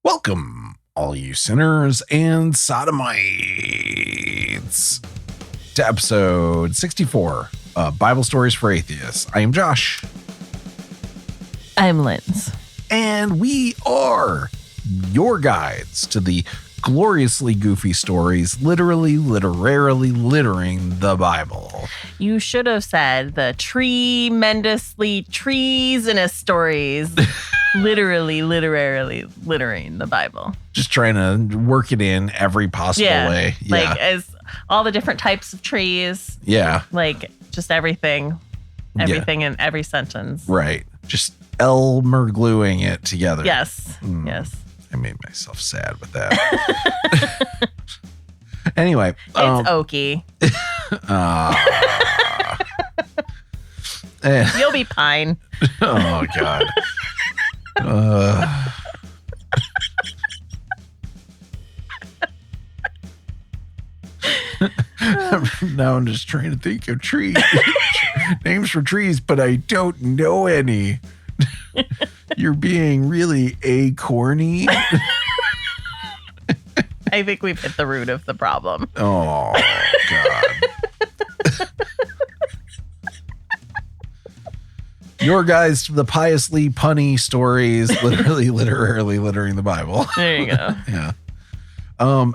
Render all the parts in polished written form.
Welcome, all you sinners and sodomites, to episode 64 of Bible Stories for Atheists. I am Josh. I'm Linz. And we are your guides to the gloriously goofy stories, literally, literarily littering the Bible. You should have said the tremendously treasonous stories, literally, literarily littering the Bible. Just trying to work it in every possible way. Yeah. Like as all the different types of trees. Yeah. Like just everything in every sentence. Right. Just Elmer gluing it together. Yes. Yes. I made myself sad with that. Anyway. It's oaky. You'll be pine. Oh, God. Now I'm just trying to think of trees. Names for trees, but I don't know any. You're being really acorny. I think we've hit the root of the problem. Oh, God. Your guys to the piously punny stories, literally, literarily littering the Bible. There you go. Yeah.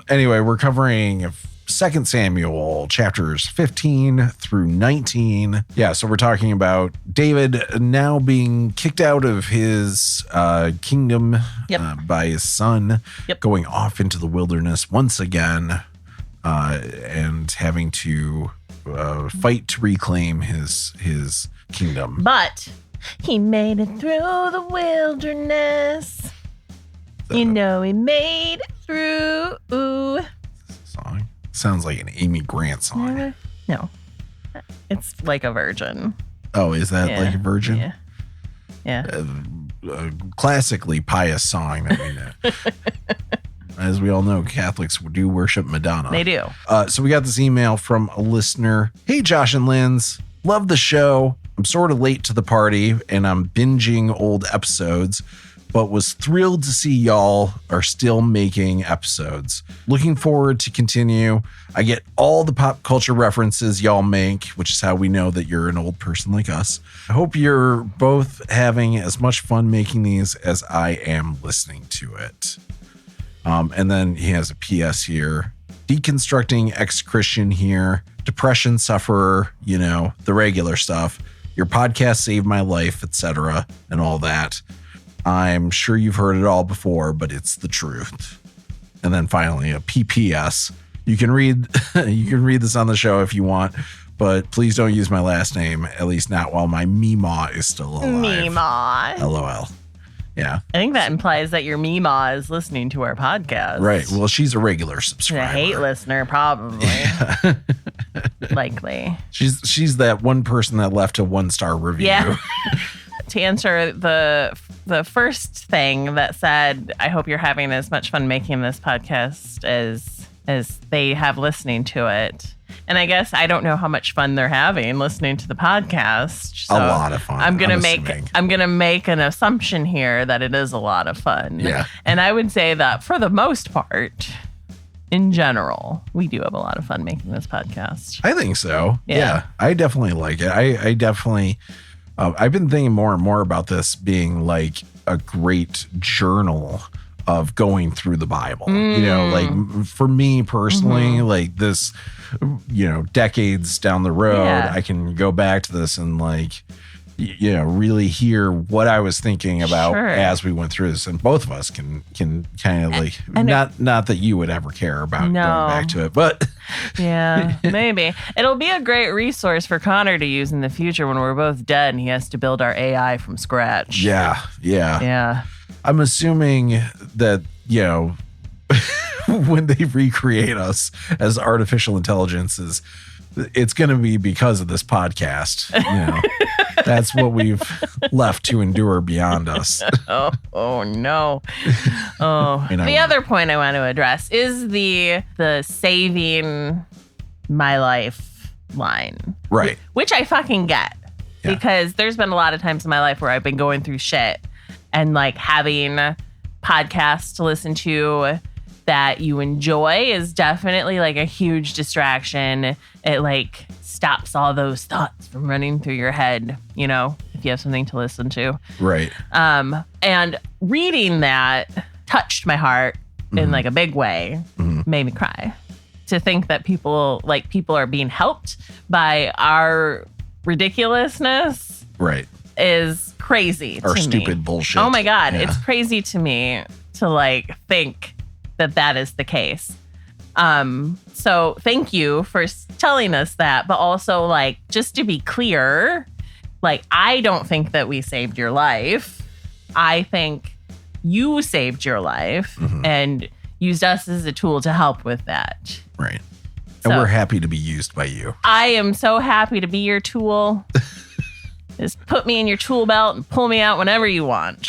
Anyway, we're covering 2 Samuel chapters 15 through 19. Yeah, so we're talking about David now being kicked out of his kingdom by his son, going off into the wilderness once again, and having to fight to reclaim his kingdom. But he made it through the wilderness. He made it through. Song sounds like an Amy Grant song. No, it's like a virgin. Oh, is that like a virgin? Yeah. A classically pious song. I mean, as we all know, Catholics do worship Madonna. They do. So we got this email from a listener. Hey, Josh and Linz. Love the show. I'm sort of late to the party and I'm binging old episodes, but was thrilled to see y'all are still making episodes. Looking forward to continue. I get all the pop culture references y'all make, which is how we know that you're an old person like us. I hope you're both having as much fun making these as I am listening to it. And then he has a PS here. Deconstructing ex-Christian here. Depression sufferer, the regular stuff. Your podcast saved my life, etc. and all that. I'm sure you've heard it all before, but it's the truth. And then finally, a PPS. You can read this on the show if you want, but please don't use my last name, at least not while my Meemaw is still alive. Meemaw. LOL. Yeah. I think that implies that your Meemaw is listening to our podcast. Right. Well, she's a regular subscriber. A hate listener, probably. Yeah. Likely. She's that one person that left a 1-star review. Yeah. To answer the first thing that said, I hope you're having as much fun making this podcast as they have listening to it. And I guess I don't know how much fun they're having listening to the podcast. So a lot of fun. I'm gonna make an assumption here that it is a lot of fun. Yeah. And I would say that for the most part, in general, we do have a lot of fun making this podcast. I think so. Yeah. I definitely like it. I definitely I've been thinking more and more about this being like a great journal of going through the Bible. Like for me personally, like this, decades down the road, I can go back to this and like, really hear what I was thinking about as we went through this. And both of us can kind of like, not that you would ever care about going back to it, but yeah, maybe it'll be a great resource for Connor to use in the future when we're both dead and he has to build our AI from scratch. Yeah. I'm assuming that, when they recreate us as artificial intelligences, it's going to be because of this podcast. That's what we've left to endure beyond us. Oh no. Oh, the other point I want to address is the saving my life line. Right. Which I fucking get. Because there's been a lot of times in my life where I've been going through shit and like having podcast to listen to that you enjoy is definitely like a huge distraction. It like stops all those thoughts from running through your head, you know, if you have something to listen to. Right. And reading that touched my heart in like a big way, made me cry. To think that people are being helped by our ridiculousness. Right. Is crazy. Our to stupid me. bullshit. Oh my God. Yeah. It's crazy to me to like think that is the case. So thank you for telling us that. But also, like, just to be clear, like, I don't think that we saved your life. I think you saved your life and used us as a tool to help with that. Right. And we're happy to be used by you. I am so happy to be your tool. Just put me in your tool belt and pull me out whenever you want.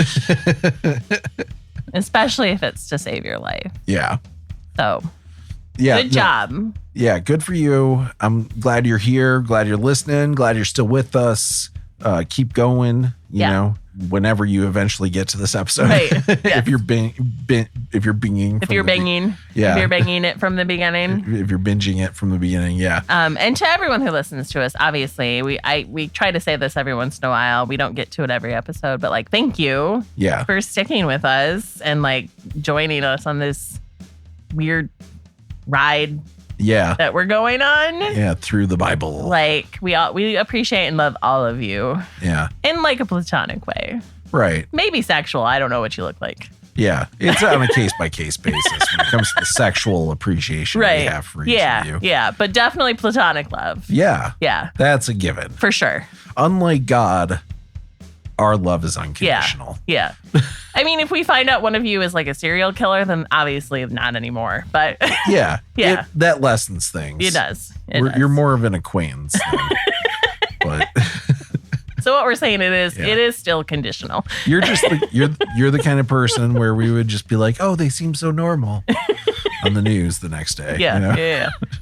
Especially if it's to save your life. Yeah. So, yeah, good job. Yeah, good for you. I'm glad you're here. Glad you're listening. Glad you're still with us. Keep going, you know, whenever you eventually get to this episode. Right. Yes. If you're binging it from the beginning. If you're binging it from the beginning, yeah. And to everyone who listens to us, obviously, we try to say this every once in a while. We don't get to it every episode, but like, thank you for sticking with us and like joining us on this weird ride that we're going on. Yeah, through the Bible. Like, we appreciate and love all of you. Yeah. In like a platonic way. Right. Maybe sexual. I don't know what you look like. Yeah. It's on a case-by-case basis when it comes to the sexual appreciation we have for each of you. Yeah, but definitely platonic love. Yeah. Yeah. That's a given. For sure. Unlike God, our love is unconditional. Yeah. I mean, if we find out one of you is like a serial killer, then obviously not anymore. But yeah. Yeah. That lessens things. It does. You're more of an acquaintance then. But so what we're saying it is still conditional. You're just you're the kind of person where we would just be like, oh, they seem so normal on the news the next day. Yeah, you know?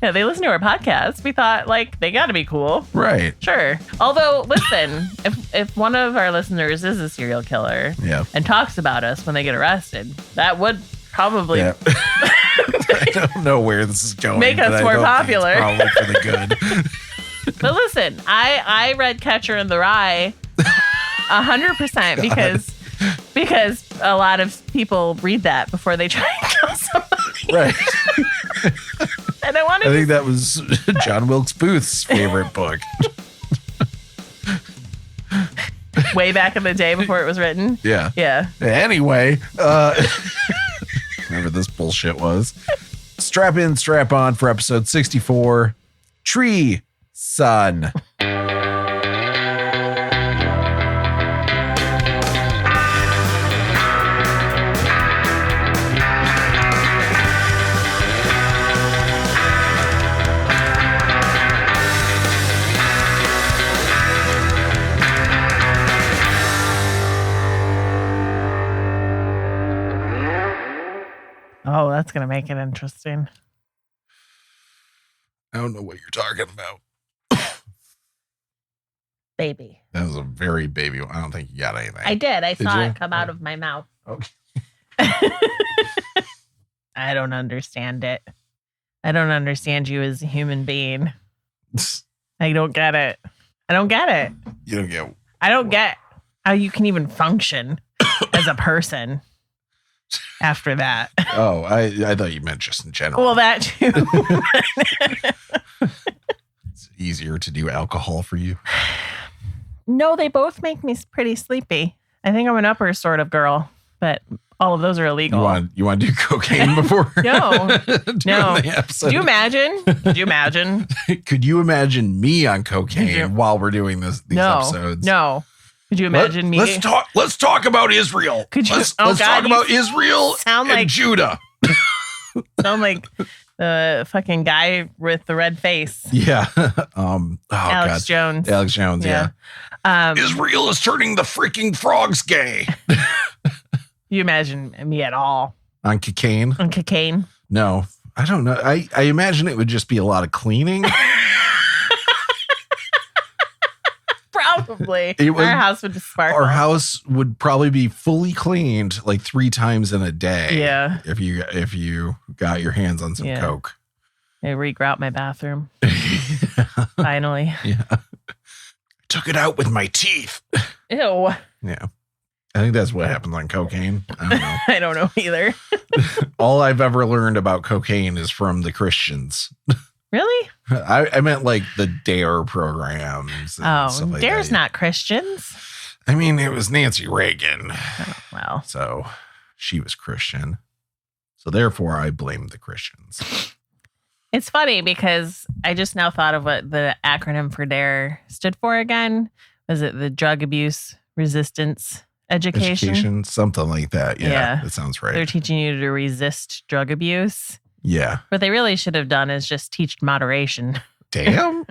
yeah. They listen to our podcast. We thought like they got to be cool, right? Sure. Although, listen, if one of our listeners is a serial killer, and talks about us when they get arrested, that would probably. Yeah. I don't know where this is going. Make us more popular. Probably for the good. But listen, I read Catcher in the Rye 100% because a lot of people read that before they try and kill somebody. Right. And I think that was John Wilkes Booth's favorite book. Way back in the day before it was written. Yeah. Yeah. Anyway, whatever this bullshit was. Strap in, strap on for episode 64. Tree Sun. Oh, that's going to make it interesting. I don't know what you're talking about. Baby. That was a very baby one. I don't think you got anything. I did. I saw it come out of my mouth. Okay. I don't understand it. I don't understand you as a human being. I don't get it. I don't get it. You don't get. I don't get how you can even function as a person after that. Oh, I thought you meant just in general. Well, that too. It's easier to do alcohol for you. No, they both make me pretty sleepy. I think I'm an upper sort of girl, but all of those are illegal. You want to do cocaine before? No. The episode? Could you imagine? Could you imagine me on cocaine while we're doing these episodes? No. Could you imagine me? Let's talk about Israel. Let's talk about Israel and Judah. Sound like the fucking guy with the red face. Yeah. Alex Jones. Alex Jones, yeah. Israel is turning the freaking frogs gay. You imagine me at all? On cocaine? On cocaine? No. I don't know. I imagine it would just be a lot of cleaning. Probably. Probably. Our house would sparkle. Our house would probably be fully cleaned like 3 times in a day. Yeah. If you got your hands on some Coke. I regrout my bathroom. Finally. Yeah. Took it out with my teeth. Ew. Yeah. I think that's what happens on cocaine. I don't know. I don't know either. All I've ever learned about cocaine is from the Christians. Really? I meant like the DARE programs. And stuff like DARE's that. not Christians. I mean, it was Nancy Reagan. Oh, well. So she was Christian. So therefore, I blame the Christians. It's funny because I just now thought of what the acronym for DARE stood for again. Was it the Drug Abuse Resistance Education? Something like that. Yeah, that sounds right. They're teaching you to resist drug abuse. Yeah. What they really should have done is just teach moderation. Damn.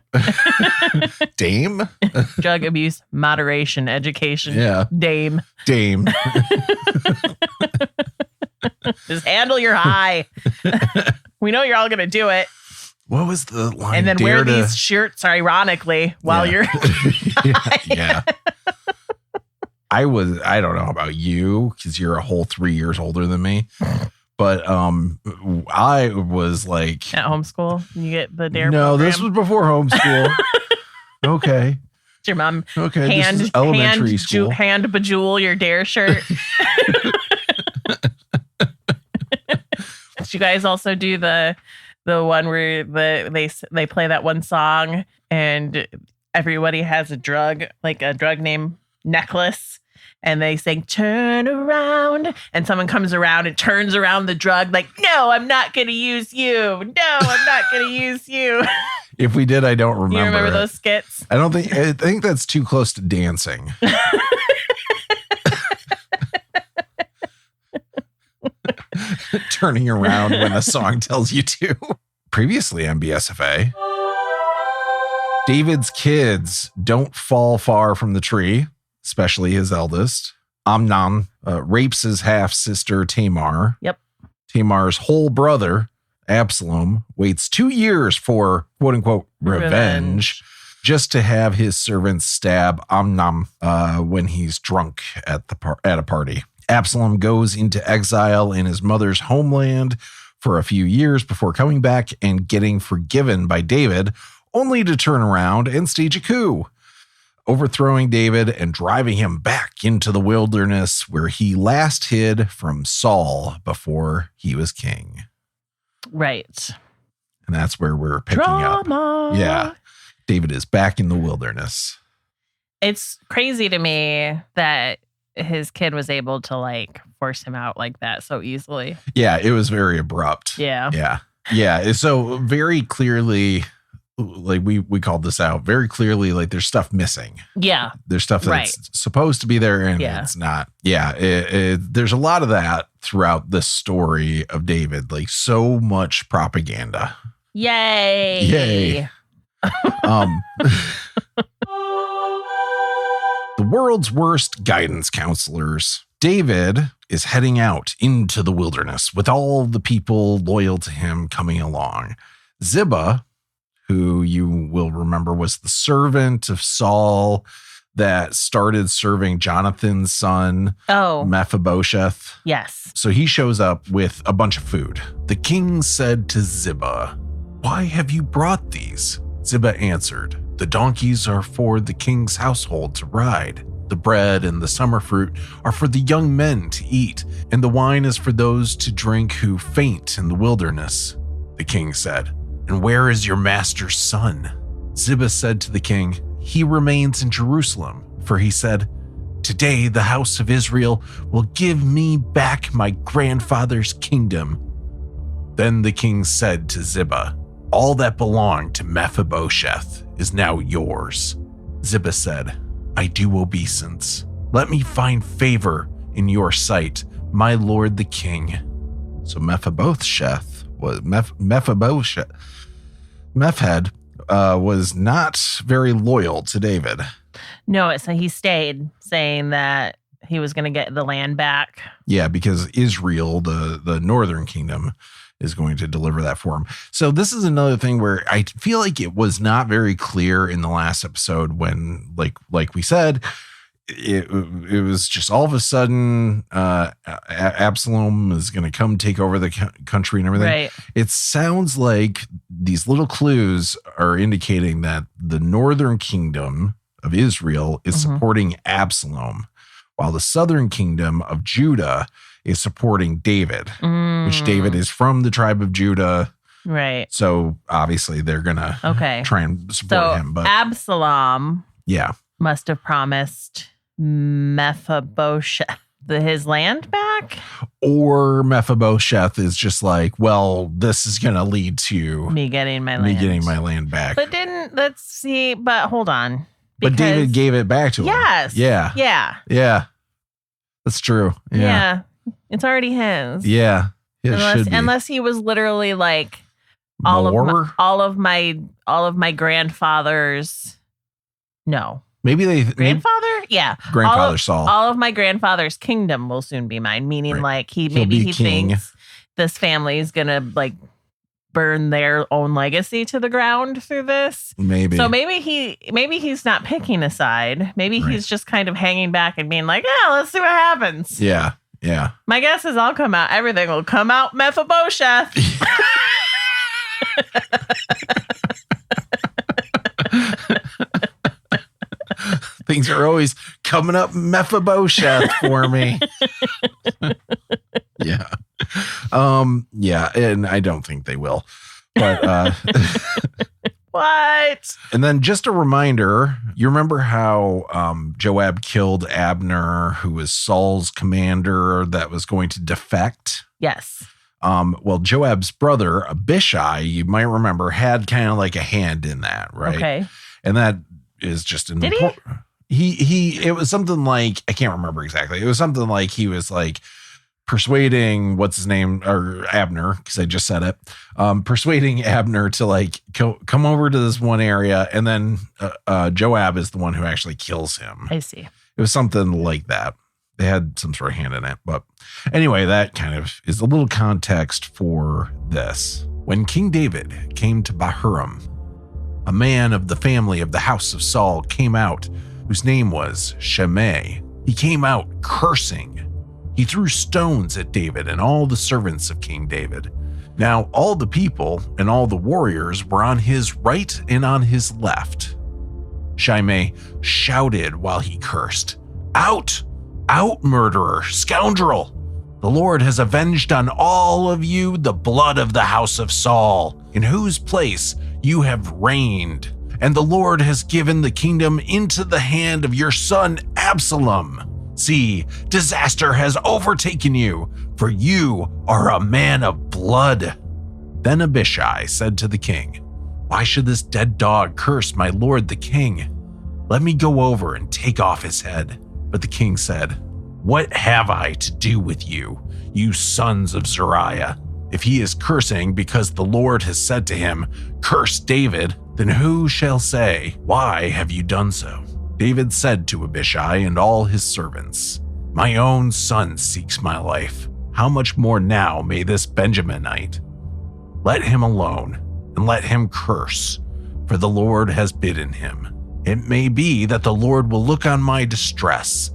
Dame. Drug abuse moderation education. Yeah. Dame. Just handle your high. We know you're all going to do it. What was the line? And then wear these shirts, ironically, while you're yeah. I don't know about you because you're a whole 3 years older than me. But I was like at homeschool. You get the DARE. No, program? this was before homeschool. Okay. It's your mom. Okay. This is elementary school. Hand bejewel your DARE shirt. Did you guys also do the one where they play that one song and everybody has a drug, like a drug name necklace, and they sing "Turn Around," and someone comes around and turns around the drug like, "No, I'm not going to use you. No, I'm not going to use you." If we did, I don't remember. You remember those skits? I think that's too close to dancing. Turning around when a song tells you to. Previously on BSFA, David's kids don't fall far from the tree, especially his eldest. Amnon rapes his half-sister Tamar. Yep. Tamar's whole brother, Absalom, waits 2 years for quote-unquote revenge just to have his servants stab Amnon when he's drunk at a party. Absalom goes into exile in his mother's homeland for a few years before coming back and getting forgiven by David, only to turn around and stage a coup, overthrowing David and driving him back into the wilderness where he last hid from Saul before he was king. Right. And that's where we're picking up. Yeah. David is back in the wilderness. It's crazy to me that his kid was able to like force him out like that so easily. Yeah, it was very abrupt. Yeah. So very clearly, like we called this out very clearly, like there's stuff missing. Yeah. There's stuff that's supposed to be there and it's not. Yeah. There's a lot of that throughout the story of David, like so much propaganda. Yay. The world's worst guidance counselors. David is heading out into the wilderness with all the people loyal to him coming along. Ziba, who you will remember was the servant of Saul that started serving Jonathan's son, Mephibosheth. Yes. So he shows up with a bunch of food. The king said to Ziba, "Why have you brought these?" Ziba answered, "The donkeys are for the king's household to ride. The bread and the summer fruit are for the young men to eat, and the wine is for those to drink who faint in the wilderness." The king said, "And where is your master's son?" Ziba said to the king, "He remains in Jerusalem, for he said, 'Today the house of Israel will give me back my grandfather's kingdom.'" Then the king said to Ziba, "All that belonged to Mephibosheth is now yours." Ziba said, "I do obeisance. Let me find favor in your sight, my lord the king." So Mephibosheth was was not very loyal to David. No, so he stayed, saying that he was going to get the land back. Yeah, because Israel, the northern kingdom, is going to deliver that for him. So this is another thing where I feel like it was not very clear in the last episode when, like we said, it was just all of a sudden Absalom is going to come take over the country and everything. Right. It sounds like these little clues are indicating that the northern kingdom of Israel is supporting Absalom, while the southern kingdom of Judah is supporting David, which David is from the tribe of Judah. Right. So obviously they're going to try and support him. But Absalom yeah, must have promised Mephibosheth his land back. Or Mephibosheth is just like, well, this is going to lead to me getting my land back. But but hold on. But David gave it back to him. Yes. Yeah. Yeah. Yeah. That's true. Yeah. It's already his. Yeah. Unless he was literally like all of my grandfather's. No. Maybe grandfather? Yeah. Grandfather Saul. All of my grandfather's kingdom will soon be mine. Meaning like he thinks this family is gonna like burn their own legacy to the ground through this. Maybe. So maybe he's not picking a side. Maybe he's just kind of hanging back and being like, yeah, let's see what happens. Yeah. Yeah. My guess is everything will come out Mephibosheth. Things are always coming up Mephibosheth for me. Yeah. Yeah, and I don't think they will. But what? And then just a reminder, you remember how Joab killed Abner, who was Saul's commander that was going to defect? Yes. Well, Joab's brother, Abishai, you might remember, had kind of like a hand in that, right? Okay. And that is just an important. It was something like, I can't remember exactly. It was something like he was like persuading what's his name, or Abner, because I just said it, persuading Abner to like come over to this one area, and then Joab is the one who actually kills him. I see. It was something like that. They had some sort of hand in it. But anyway, that kind of is a little context for this. When King David came to Bahurim, a man of the family of the house of Saul came out, whose name was Shimei. He came out cursing. He threw stones at David and all the servants of King David. Now all the people and all the warriors were on his right and on his left. Shimei shouted while he cursed, "Out! Out, murderer, scoundrel! The Lord has avenged on all of you the blood of the house of Saul, in whose place you have reigned. And the Lord has given the kingdom into the hand of your son Absalom. See, disaster has overtaken you, for you are a man of blood." Then Abishai said to the king, "Why should this dead dog curse my lord the king? Let me go over and take off his head." But the king said, "What have I to do with you, you sons of Zeruiah? If he is cursing because the Lord has said to him, 'Curse David,' then who shall say, 'Why have you done so?'" David said to Abishai and all his servants, "My own son seeks my life. How much more now may this Benjaminite? Let him alone and let him curse, for the Lord has bidden him. It may be that the Lord will look on my distress,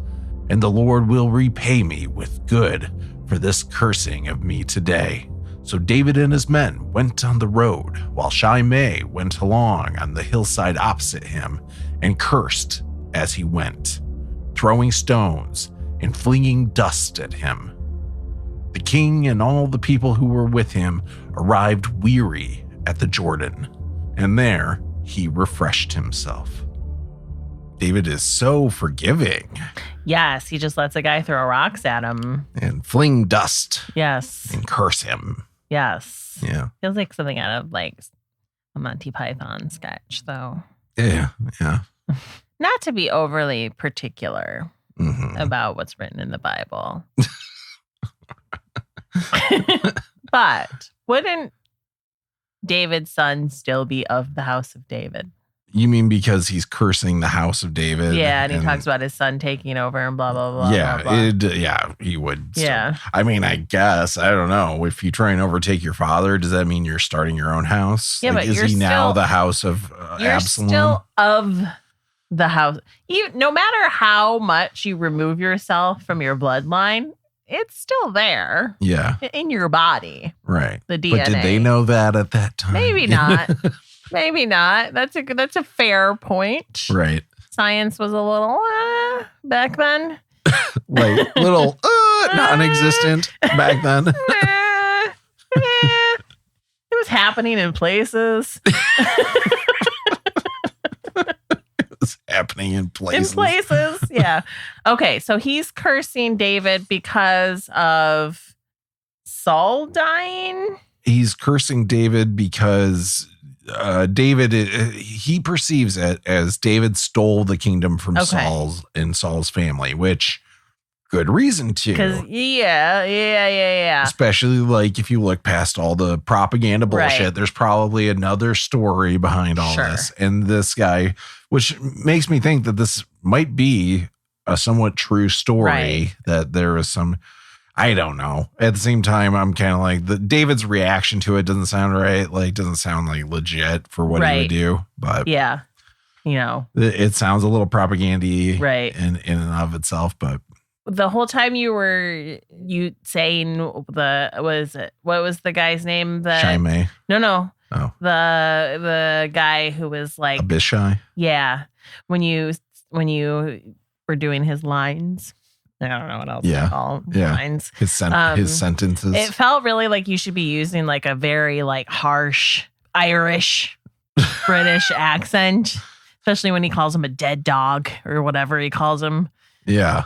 and the Lord will repay me with good for this cursing of me today." So David and his men went on the road, while Shimei went along on the hillside opposite him and cursed as he went, throwing stones and flinging dust at him. The king and all the people who were with him arrived weary at the Jordan, and there he refreshed himself. David is so forgiving. Yes, he just lets a guy throw rocks at him. And fling dust. Yes. And curse him. Yes. Yeah. Feels like something out of like a Monty Python sketch, though. Yeah. Yeah. Not to be overly particular about what's written in the Bible. But wouldn't David's son still be of the house of David? You mean because he's cursing the house of David? Yeah, and he talks about his son taking over and blah, blah, blah. Yeah, blah, blah. yeah, he would. Yeah. I mean, I guess, I don't know. If you try and overtake your father, does that mean you're starting your own house? Yeah, like, but is he now the house of you're Absalom? Still of the house. No matter how much you remove yourself from your bloodline, it's still there. Yeah. In your body. Right. The DNA. But did they know that at that time? Maybe not. Maybe not. That's a fair point. Right. Science was a little back then. Like little non-existent back then. It was happening in places. Happening in places. In places, yeah. Okay, so he's cursing David because of Saul dying. He's cursing David because David, he perceives it as David stole the kingdom from Saul's family, which good reason to. Because yeah. Especially like if you look past all the propaganda bullshit, there's probably another story behind all this. And this guy, which makes me think that this might be a somewhat true story, that there is some, I don't know. At the same time, I'm kind of like David's reaction to it doesn't sound right. Like, doesn't sound like legit for what he would do. But yeah, you know, it sounds a little propagandy, in and of itself. But the whole time you saying what was the guy's name? Shimei. No. Oh, the guy who was like Abishai. Yeah, when you were doing his lines. I don't know what else to call lines. His sentences. It felt really like you should be using like a very like harsh Irish British accent, especially when he calls him a dead dog or whatever he calls him. Yeah.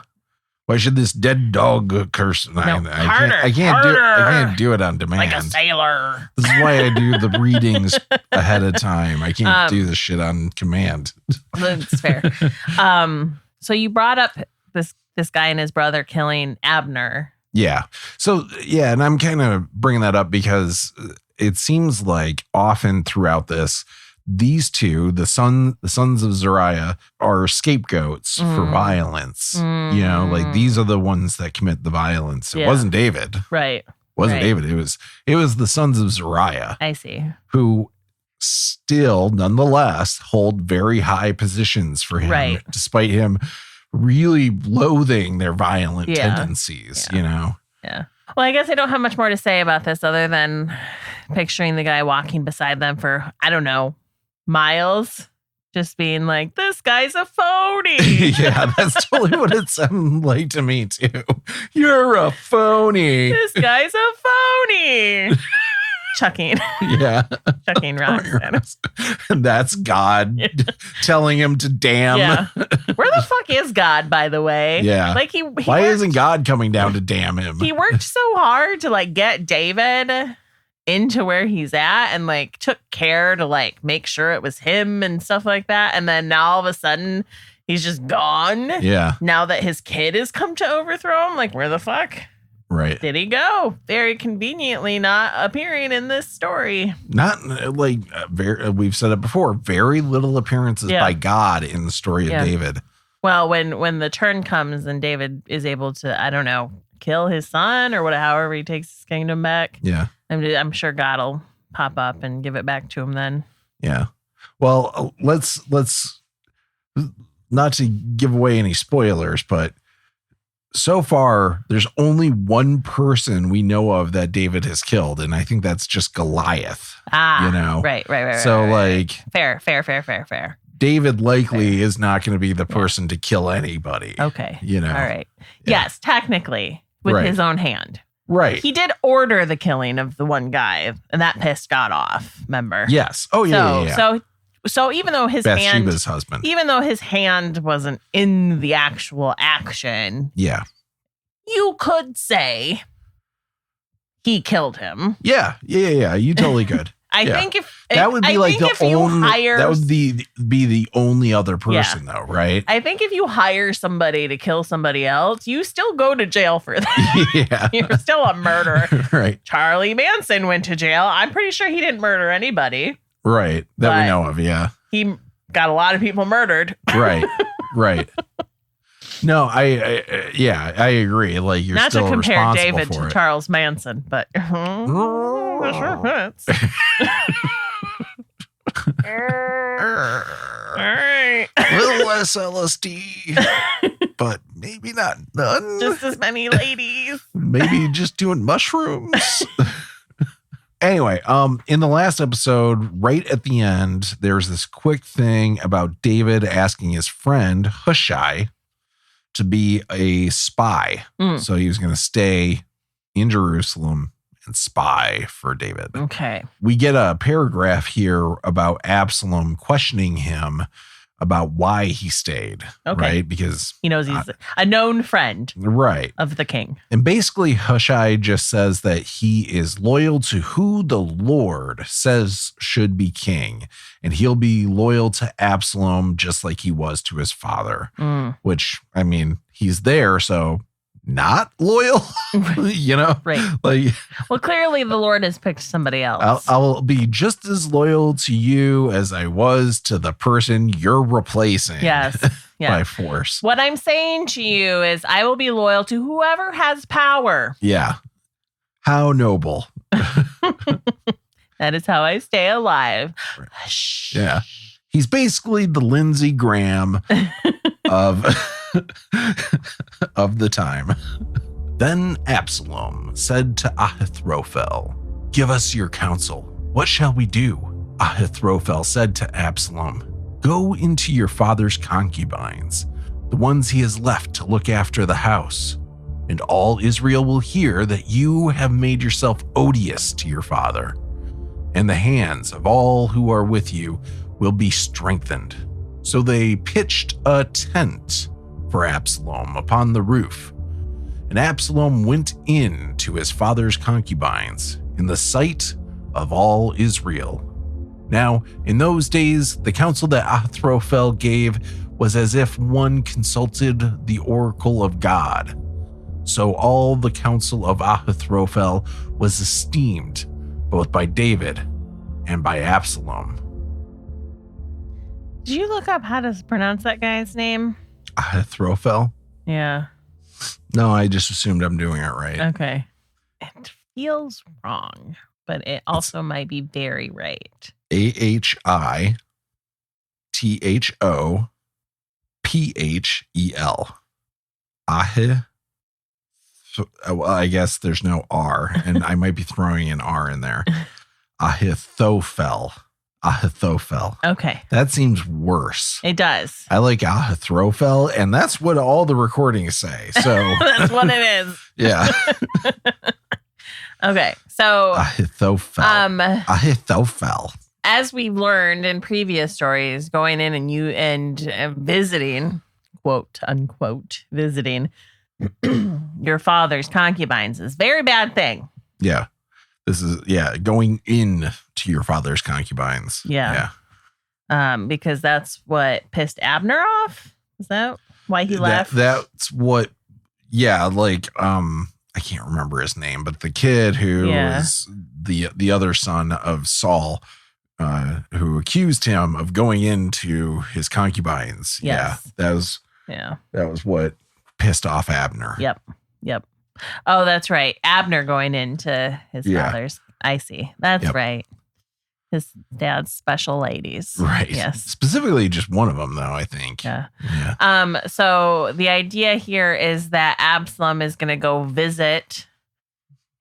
Why should this dead dog curse? No, I can't do it on demand. Like a sailor. This is why I do the readings ahead of time. I can't do this shit on command. That's fair. So you brought up this guy and his brother killing Abner. Yeah. So, yeah, and I'm kind of bringing that up because it seems like often throughout this, these two, the sons of Zariah, are scapegoats for violence. You know, like these are the ones that commit the violence. It wasn't David. Right. It wasn't David. It was the sons of Zariah. I see. Who still, nonetheless, hold very high positions for him, despite him really loathing their violent tendencies, you know? Yeah. Well, I guess I don't have much more to say about this other than picturing the guy walking beside them for, I don't know, miles, just being like, this guy's a phony. Yeah, that's totally what it sounded like to me, too. You're a phony. This guy's a phony. Chucking. Yeah. Chucking rocks. And that's God telling him to damn. Yeah. Where the fuck is God, by the way? Yeah. Like why isn't God coming down to damn him? He worked so hard to like get David into where he's at and like took care to like make sure it was him and stuff like that. And then now all of a sudden he's just gone. Yeah. Now that his kid has come to overthrow him, like where the fuck? Right. Did he go? Very conveniently not appearing in this story. Not like we've said it before, very little appearances by God in the story of David. Well, when the turn comes and David is able to, I don't know, kill his son or whatever, however he takes his kingdom back. Yeah. I'm sure God will pop up and give it back to him then. Yeah. Well, let's not to give away any spoilers, but so far, there's only one person we know of that David has killed, and I think that's just Goliath. Ah, you know, right. So, like, fair. David likely is not going to be the person to kill anybody. Okay, you know, all right. Yeah. Yes, technically, with his own hand. Right. He did order the killing of the one guy, and that pissed God off. Remember? Yes. Oh yeah. So even though his husband, even though his hand wasn't in the actual action, you could say he killed him. Yeah. You totally could. I think if that would be like the only that would be the only other person though, right? I think if you hire somebody to kill somebody else, you still go to jail for that. Yeah. You're still a murderer. Right. Charlie Manson went to jail. I'm pretty sure he didn't murder anybody. Right. That we know of, yeah. He got a lot of people murdered. Right. No, I agree. Like, you're not still to compare responsible David for to it. Charles Manson, but sure hurts. All right. A little less LSD, but maybe not none. Just as many ladies. Maybe just doing mushrooms. Anyway, in the last episode, right at the end, there's this quick thing about David asking his friend Hushai to be a spy. So he was going to stay in Jerusalem and spy for David. Okay. We get a paragraph here about Absalom questioning him about why he stayed. Okay. Right? Because he knows he's a known friend. Right. Of the king. And basically, Hushai just says that he is loyal to who the Lord says should be king. And he'll be loyal to Absalom just like he was to his father. Which, I mean, he's there, so not loyal, you know? Right. Like, well, clearly the Lord has picked somebody else. I'll be just as loyal to you as I was to the person you're replacing. Yes. By force. What I'm saying to you is I will be loyal to whoever has power. Yeah. How noble. That is how I stay alive. Right. Yeah. He's basically the Lindsey Graham of the time. Then Absalom said to Ahithophel, "Give us your counsel. What shall we do?" Ahithophel said to Absalom, "Go into your father's concubines, the ones he has left to look after the house, and all Israel will hear that you have made yourself odious to your father, and the hands of all who are with you will be strengthened." So they pitched a tent for Absalom upon the roof, and Absalom went in to his father's concubines in the sight of all Israel. Now, in those days, the counsel that Ahithophel gave was as if one consulted the oracle of God. So all the counsel of Ahithophel was esteemed both by David and by Absalom. Did you look up how to pronounce that guy's name? Ahithophel? Yeah. No, I just assumed I'm doing it right. Okay. It feels wrong, but it also might be very right. Ahithopel. Well, I guess there's no R, and I might be throwing an R in there. Ahithophel. Okay. That seems worse. It does. I like Ahithophel, and that's what all the recordings say. So that's what it is. Yeah. Okay. So Ahithophel. As we've learned in previous stories, going in and visiting, quote unquote, visiting your father's concubines is a very bad thing. Yeah. This is, going in to your father's concubines. Yeah. Because that's what pissed Abner off. Is that why he left? That's what, I can't remember his name, but the kid who is the other son of Saul, who accused him of going into his concubines. Yes. Yeah. That was what pissed off Abner. Yep. Oh, that's right. Abner going into his father's. I see. That's right. His dad's special ladies. Right. Yes. Specifically just one of them, though, I think. Yeah. So the idea here is that Absalom is going to go visit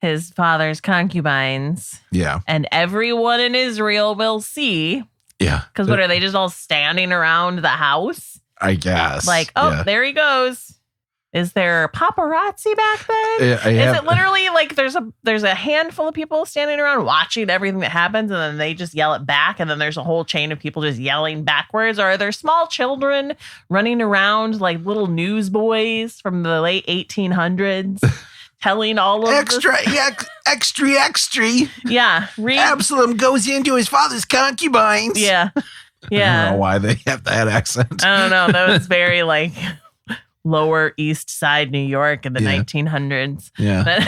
his father's concubines. Yeah. And everyone in Israel will see. Yeah. Because what are they just all standing around the house? I guess. There he goes. Is there paparazzi back then? Is it literally like there's a handful of people standing around watching everything that happens and then they just yell it back and then there's a whole chain of people just yelling backwards? Or are there small children running around like little newsboys from the late 1800s telling all of extra? Yeah. Absalom goes into his father's concubines. Yeah. I don't know why they have that accent. I don't know. That was very like Lower East Side New York in the 1900s. Yeah.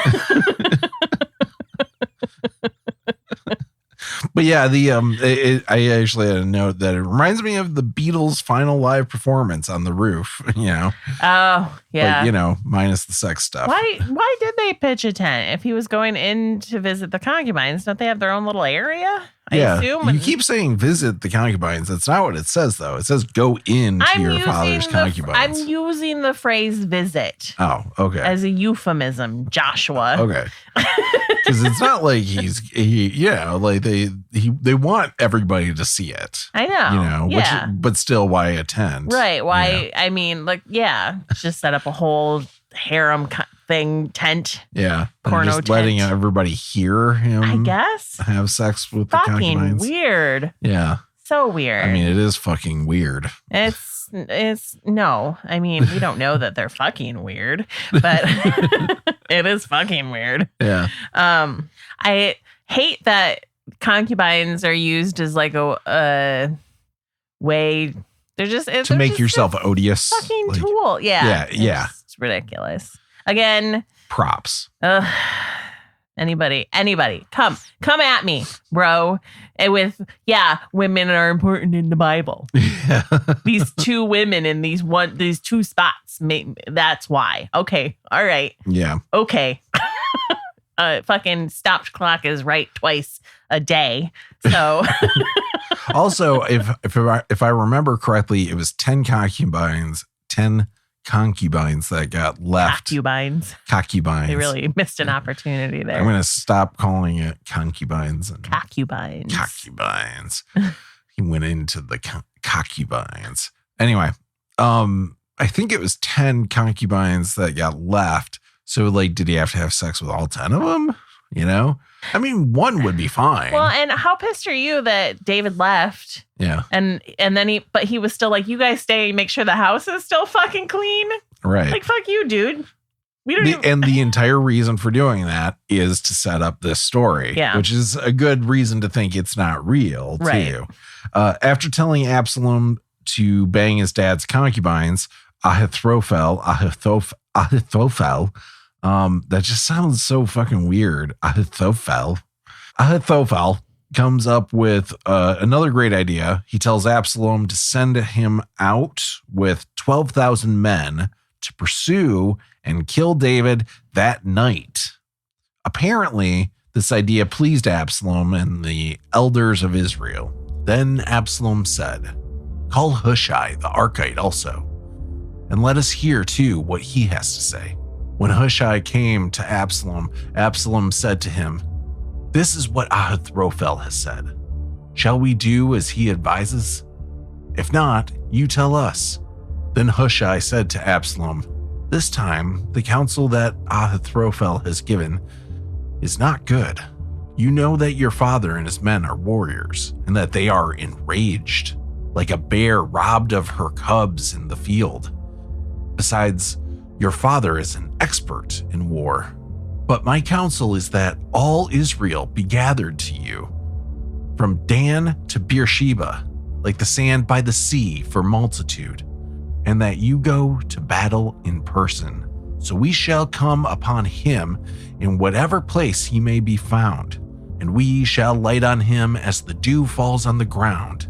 But yeah, I actually had a note that it reminds me of the Beatles' final live performance on the roof. Oh yeah. But minus the sex stuff. Why did they pitch a tent if he was going in to visit the concubines? Don't they have their own little area? I assume. You keep saying visit the concubines. That's not what it says, though. It says go in to your father's concubines. I'm using the phrase visit. Oh, okay. As a euphemism, Joshua. Okay. Because it's not like they want everybody to see it. I know. But still, why a tent? Right. Why? I mean, just set up a whole harem tent. Yeah. Porno just letting everybody hear him. I guess. Have sex with the concubines. Weird. Yeah. So weird. I mean, it is fucking weird. It's no. I mean, we don't know that they're fucking weird, but it is fucking weird. Yeah. I hate that concubines are used as like a way. They're make yourself odious. Fucking tool. Yeah. Yeah. It's ridiculous. Again. Props. Anybody, come at me, bro. And with women are important in the Bible. Yeah. These two women in these two spots. That's why. Okay. All right. Yeah. Okay. Fucking stopped clock is right twice a day. So. Also, if I remember correctly, it was 10 concubines that got left. Concubines. They really missed an opportunity there. I'm going to stop calling it concubines. Concubines. He went into the concubines. Anyway, I think it was 10 concubines that got left. So, did he have to have sex with all 10 of them? I mean, one would be fine. Well, and how pissed are you that David left? Yeah. And then he was still like, you guys stay and make sure the house is still fucking clean. Right. Like, fuck you, dude. And the entire reason for doing that is to set up this story, which is a good reason to think it's not real, too. After telling Absalom to bang his dad's concubines, Ahithophel, that just sounds so fucking weird. Ahithophel comes up with another great idea. He tells Absalom to send him out with 12,000 men to pursue and kill David that night. Apparently, this idea pleased Absalom and the elders of Israel. Then Absalom said, "Call Hushai the Archite also, and let us hear too what he has to say." When Hushai came to Absalom, Absalom said to him, "This is what Ahithophel has said. Shall we do as he advises? If not, you tell us." Then Hushai said to Absalom, "This time, the counsel that Ahithophel has given is not good. You know that your father and his men are warriors, and that they are enraged, like a bear robbed of her cubs in the field. Besides, your father is an expert in war. But my counsel is that all Israel be gathered to you, from Dan to Beersheba, like the sand by the sea for multitude, and that you go to battle in person. So we shall come upon him in whatever place he may be found, and we shall light on him as the dew falls on the ground,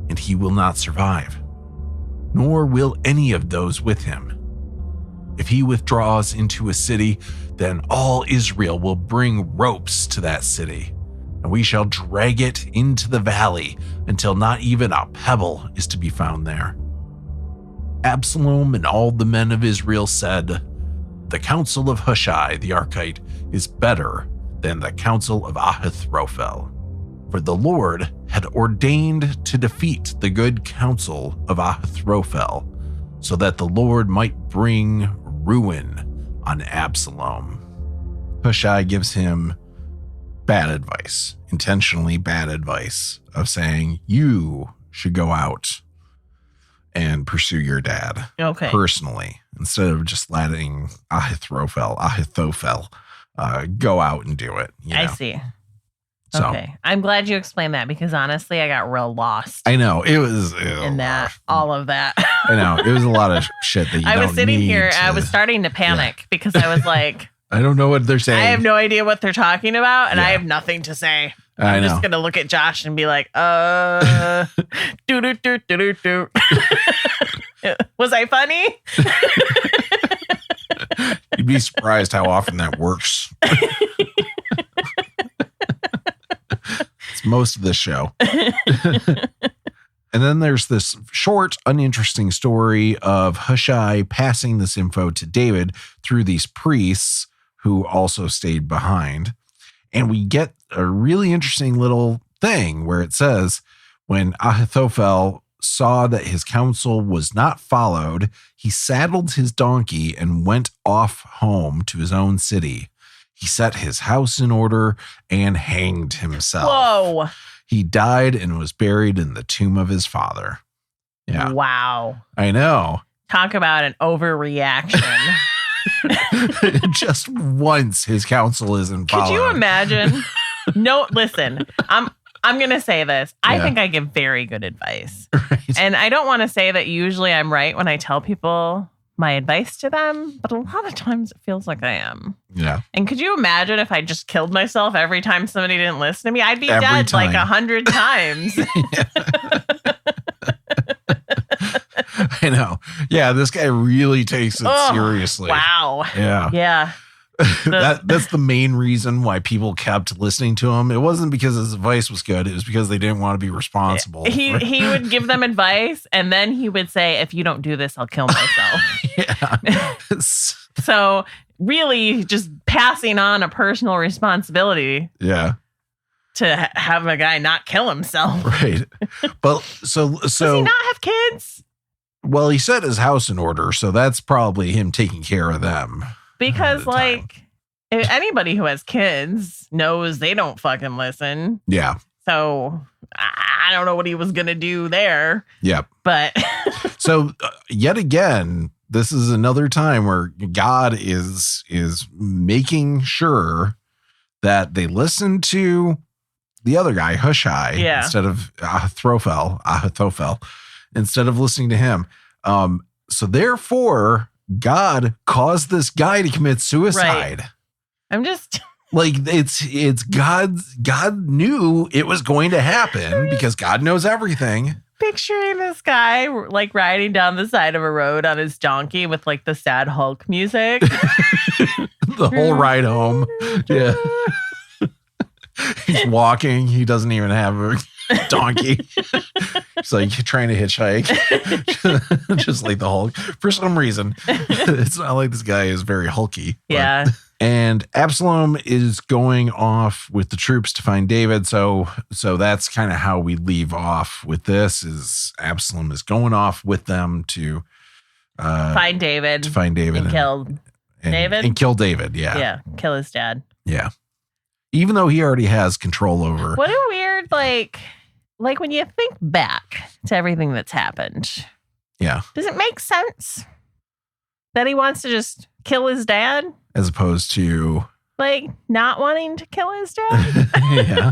and he will not survive, nor will any of those with him. If he withdraws into a city, then all Israel will bring ropes to that city, and we shall drag it into the valley until not even a pebble is to be found there." Absalom and all the men of Israel said, "The counsel of Hushai the Archite is better than the counsel of Ahithophel." For the Lord had ordained to defeat the good counsel of Ahithophel, so that the Lord might bring ruin on Absalom. Hushai gives him bad advice, intentionally bad advice, of saying, you should go out and pursue your dad personally, instead of just letting Ahithophel go out and do it. I see. So, okay. I'm glad you explained that, because honestly, I got real lost. I know. It was all of that. I know. It was a lot of shit that you I was sitting here, I was starting to panic because I was like, I don't know what they're saying. I have no idea what they're talking about, and I have nothing to say. I'm just going to look at Josh and be like, do. Was I funny? You'd be surprised how often that works. It's most of the show. And then there's this short, uninteresting story of Hushai passing this info to David through these priests who also stayed behind. And we get a really interesting little thing where it says, when Ahithophel saw that his counsel was not followed, he saddled his donkey and went off home to his own city. He set his house in order and hanged himself. Whoa. He died and was buried in the tomb of his father. Yeah. Wow. I know. Talk about an overreaction. Just once his counsel isn't followed. Could you imagine? No, listen, I'm going to say this. I think I give very good advice. Right. And I don't want to say that usually I'm right when I tell people my advice to them, but a lot of times it feels like I am. Yeah. And could you imagine if I just killed myself every time somebody didn't listen to me? I'd be Every dead time. like 100 times. I know. Yeah, this guy really takes it seriously. Wow. Yeah. Yeah. That's the main reason why people kept listening to him. It wasn't because his advice was good. It was because they didn't want to be responsible. He would give them advice, and then he would say, if you don't do this, I'll kill myself. Yeah. So really just passing on a personal responsibility Yeah. to have a guy not kill himself. Right. But so Does he not have kids? Well, he set his house in order, so that's probably him taking care of them. Because like anybody who has kids knows they don't fucking listen. Yeah. So I don't know what he was going to do there. Yep. But so yet again, this is another time where God is making sure that they listen to the other guy, Hushai, instead of Ahithophel, instead of listening to him. So therefore, God caused this guy to commit suicide. Right. I'm just like, it's God knew it was going to happen because God knows everything. Picturing this guy like riding down the side of a road on his donkey with like the sad Hulk music. The whole ride home. Yeah. He's walking. He doesn't even have a donkey. He's like trying to hitchhike. Just like the Hulk. For some reason, it's not like this guy is very hulky. Yeah. And Absalom is going off with the troops to find David. So that's kind of how we leave off with this, is Absalom is going off with them to find David. And kill David. And kill David. Yeah. Yeah. Kill his dad. Yeah. Even though he already has control over. What a weird, like when you think back to everything that's happened. Yeah. Does it make sense that he wants to just kill his dad? As opposed to like not wanting to kill his dad? Yeah.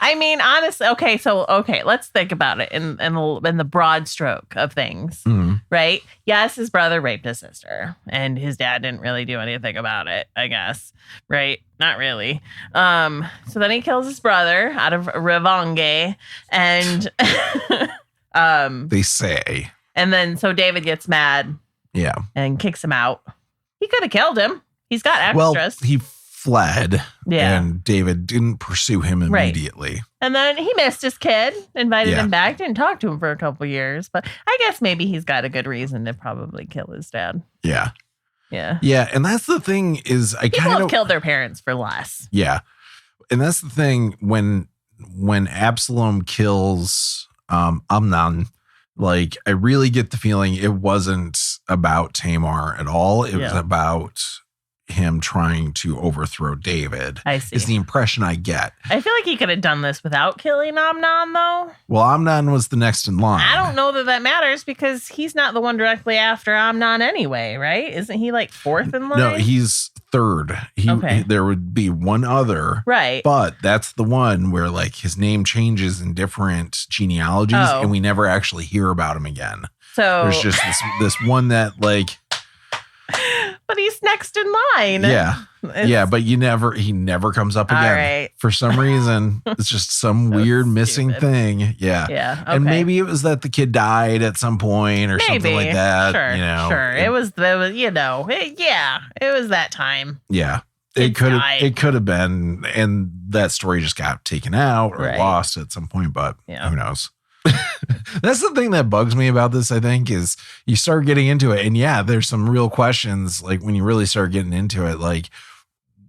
I mean, honestly, okay, let's think about it in the broad stroke of things, right? Yes, his brother raped his sister, and his dad didn't really do anything about it, I guess, right? Not really. So then he kills his brother out of revenge, and they say. And then so David gets mad, yeah, and kicks him out. He could have killed him. He's got extras. Well, he fled. Yeah. And David didn't pursue him immediately. Right. And then he missed his kid, invited him back, didn't talk to him for a couple years. But I guess maybe he's got a good reason to probably kill his dad. Yeah. Yeah. Yeah. And that's the thing is People have killed their parents for less. Yeah. And that's the thing when Absalom kills Amnon, like I really get the feeling it wasn't about Tamar at all. It was about him trying to overthrow David. I see. Is the impression I get. I feel like he could have done this without killing Amnon, though. Well, Amnon was the next in line. I don't know that matters because he's not the one directly after Amnon anyway, right? Isn't he like fourth in line? No, he's third. There would be one other. Right. But that's the one where like his name changes in different genealogies and we never actually hear about him again. So there's just this one that like... But he's next in line. Yeah. But he never comes up again. Right. For some reason. It's just some weird missing thing. Yeah. Yeah. Okay. And maybe it was that the kid died at some point or something like that. Sure. Sure. It was that time. Yeah. It could have been, and that story just got taken out or lost at some point, but who knows? That's the thing that bugs me about this, I think, is you start getting into it. And there's some real questions. Like when you really start getting into it, like,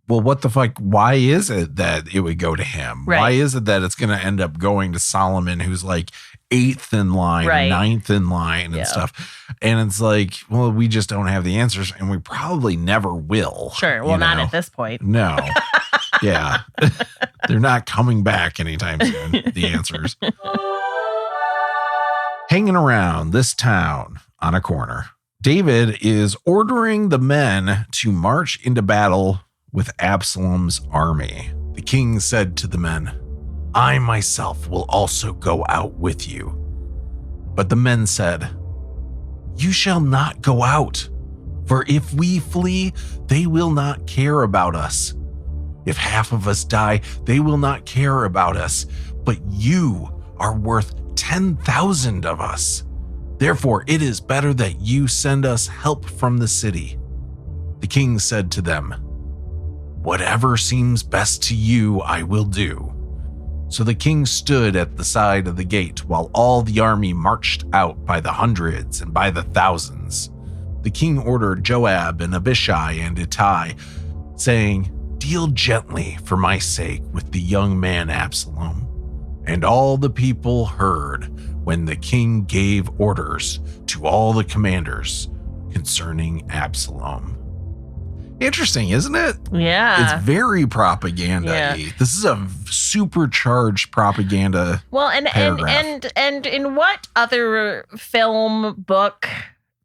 well, what the fuck? Why is it that it would go to him? Right. Why is it that it's going to end up going to Solomon, who's like 8th in line, or 9th in line and stuff? And it's like, well, we just don't have the answers, and we probably never will. Sure. Well, not at this point. No. Yeah. They're not coming back anytime soon, the answers. Hanging around this town on a corner, David is ordering the men to march into battle with Absalom's army. The king said to the men, I myself will also go out with you. But the men said, you shall not go out, for if we flee, they will not care about us. If half of us die, they will not care about us, but you are worth 10,000 of us. Therefore, it is better that you send us help from the city. The king said to them, whatever seems best to you, I will do. So the king stood at the side of the gate while all the army marched out by the hundreds and by the thousands. The king ordered Joab and Abishai and Ittai, saying, deal gently for my sake with the young man Absalom. And all the people heard when the king gave orders to all the commanders concerning Absalom. Interesting, isn't it? Yeah. It's very propaganda-y. Yeah. This is a supercharged propaganda. Well, and in what other film, book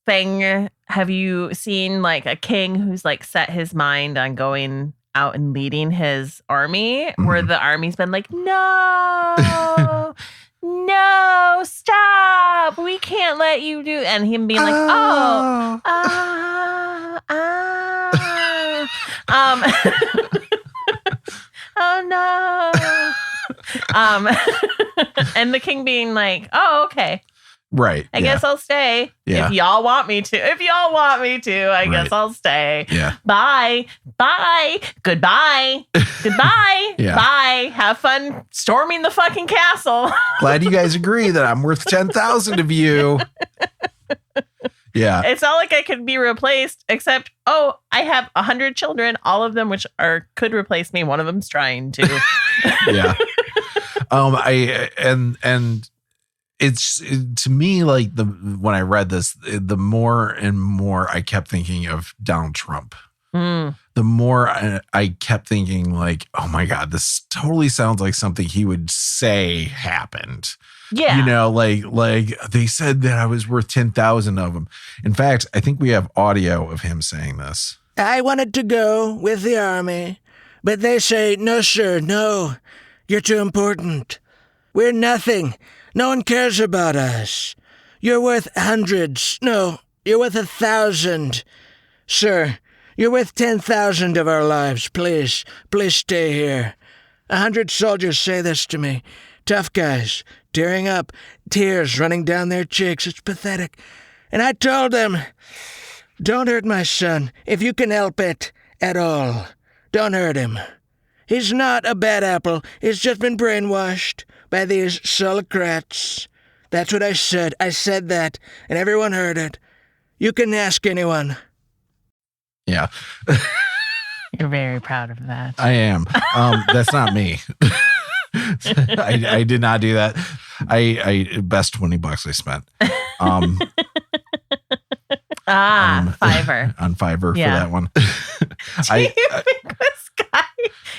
thing have you seen like a king who's like set his mind on going out and leading his army, where the army's been like, no, no, stop, we can't let you do, and him being like, oh no, and the king being like, oh, okay. Right. I guess I'll stay. Yeah. If y'all want me to. I guess I'll stay. Yeah. Bye. Bye. Goodbye. Goodbye. Yeah. Bye. Have fun storming the fucking castle. Glad you guys agree that I'm worth 10,000 of you. Yeah. It's not like I could be replaced, except, I have 100 children, all of them which could replace me. One of them's trying to. Yeah. It's to me, like when I read this, the more and more I kept thinking of Donald Trump. The more I kept thinking like, oh my God, this totally sounds like something he would say happened. Yeah. You know, like they said that I was worth 10,000 of them. In fact, I think we have audio of him saying this. I wanted to go with the army, but they say, no, sir, no, you're too important. We're nothing. No one cares about us. You're worth hundreds. No, you're worth 1,000. Sir, you're worth 10,000 of our lives. Please stay here. 100 soldiers say this to me. Tough guys, tearing up, tears running down their cheeks. It's pathetic. And I told them, don't hurt my son if you can help it at all. Don't hurt him. He's not a bad apple. He's just been brainwashed by these solocrats. That's what I said. I said that, and everyone heard it. You can ask anyone. Yeah. You're very proud of that. I am. That's not me. I did not do that. I best $20 I spent. Fiverr. On Fiverr for that one. Do you think this guy,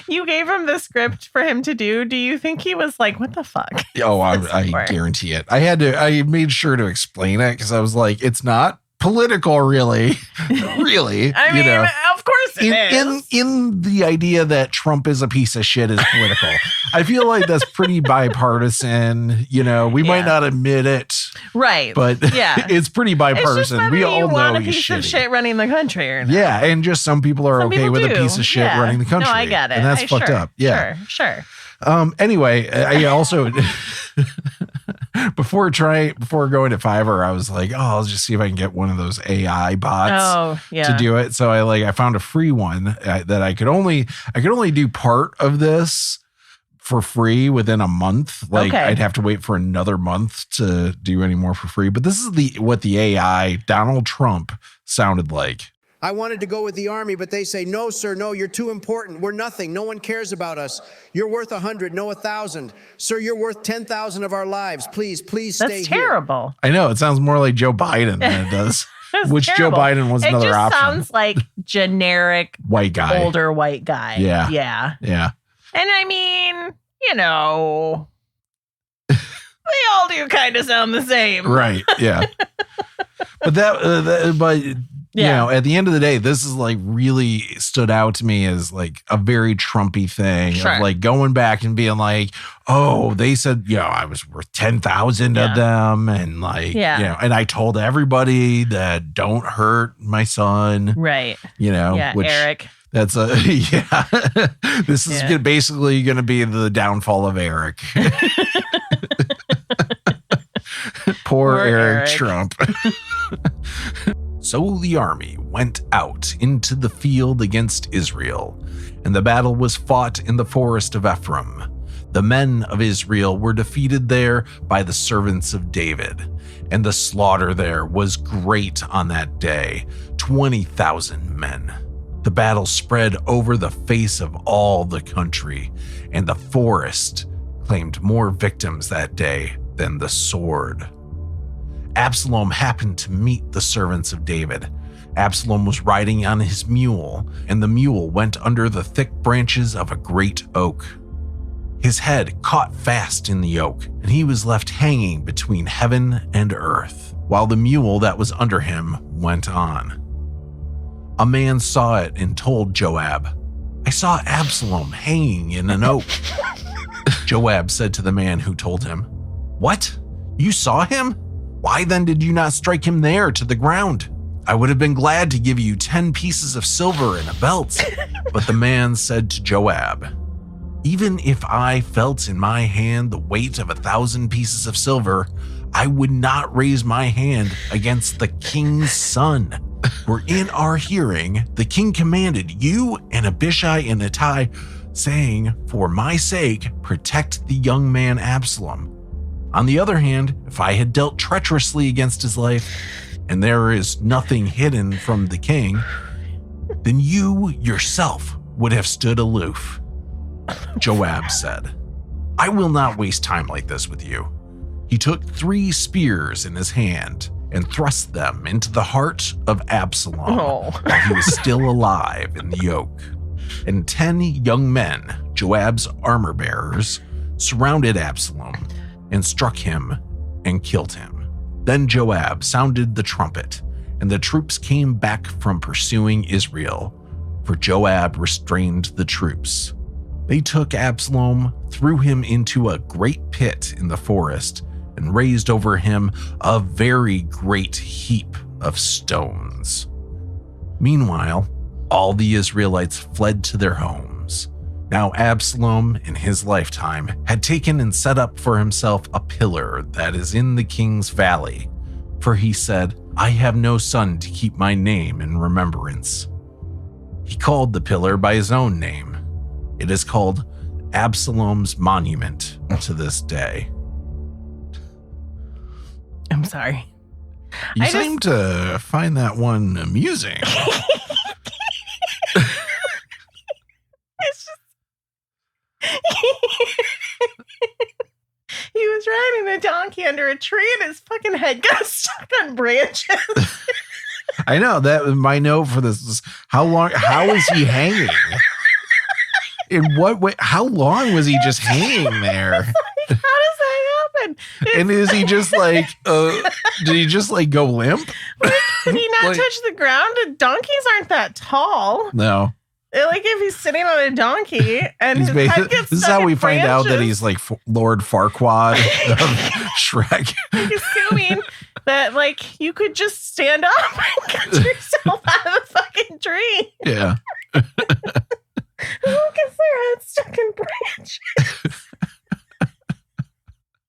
you gave him the script for him to do? Do you think he was like, what the fuck? Oh, I guarantee it. I made sure to explain it because I was like, it's not political, really. Really. I mean, of course it is. In the idea that Trump is a piece of shit is political. I feel like that's pretty bipartisan. We might not admit it. Right. But it's pretty bipartisan. It's just we all you know want a he's piece shitty. of shit running the country or not. Yeah, and just some people are okay with a piece of shit running the country. No, I get it. And that's fucked up. Yeah. Sure. Anyway, I also before going to Fiverr, I was like, I'll just see if I can get one of those AI bots to do it. So I found a free one that I could only do part of this for free within a month. I'd have to wait for another month to do any more for free. But this is what the AI Donald Trump sounded like. I wanted to go with the Army, but they say, no, sir, no, you're too important. We're nothing. No one cares about us. You're worth 100, no 1,000. Sir, you're worth 10,000 of our lives. Please stay here. That's terrible. I know. It sounds more like Joe Biden than it does. Which terrible. Joe Biden was another option. It just sounds like generic white guy. Older white guy. Yeah. And I mean, they all do kind of sound the same. Right. Yeah. But at the end of the day, this is really stood out to me as a very Trumpy thing of going back and being like, oh, they said, I was worth 10,000 of them. And and I told everybody that don't hurt my son. Right. Which Eric. That's this is basically going to be the downfall of Eric. Poor Eric Trump. So the army went out into the field against Israel, and the battle was fought in the forest of Ephraim. The men of Israel were defeated there by the servants of David, and the slaughter there was great on that day, 20,000 men. The battle spread over the face of all the country, and the forest claimed more victims that day than the sword. Absalom happened to meet the servants of David. Absalom was riding on his mule, and the mule went under the thick branches of a great oak. His head caught fast in the oak, and he was left hanging between heaven and earth, while the mule that was under him went on. A man saw it and told Joab, I saw Absalom hanging in an oak. Joab said to the man who told him, What? You saw him? Why then did you not strike him there to the ground? I would have been glad to give you 10 pieces of silver and a belt. But the man said to Joab, Even if I felt in my hand the weight of 1,000 pieces of silver, I would not raise my hand against the king's son. For in our hearing, the king commanded you and Abishai and Ittai, saying, For my sake, protect the young man Absalom. On the other hand, if I had dealt treacherously against his life, and there is nothing hidden from the king, then you yourself would have stood aloof. Joab said, I will not waste time like this with you. He took 3 spears in his hand and thrust them into the heart of Absalom while he was still alive in the oak. And 10 young men, Joab's armor bearers, surrounded Absalom and struck him and killed him. Then Joab sounded the trumpet, and the troops came back from pursuing Israel, for Joab restrained the troops. They took Absalom, threw him into a great pit in the forest, and raised over him a very great heap of stones. Meanwhile, all the Israelites fled to their homes. Now Absalom, in his lifetime, had taken and set up for himself a pillar that is in the king's valley, for he said, I have no son to keep my name in remembrance. He called the pillar by his own name. It is called Absalom's Monument to this day. I'm sorry. You seem to find that one amusing. It's just... He was riding a donkey under a tree and his fucking head got stuck on branches. I know that my note for this is how is he hanging? In what way? How long was he just hanging there? How does that happen? good. And is he just like, did he just like go limp? Did he not Like- touch the ground? Donkeys aren't that tall. No. Like if he's sitting on a donkey and He's his head gets this is stuck how in we find out that branches, he's like Lord Farquaad of Shrek. like assuming that like you could just stand up and get yourself out of the fucking tree. Yeah. Who gets their head stuck in branches?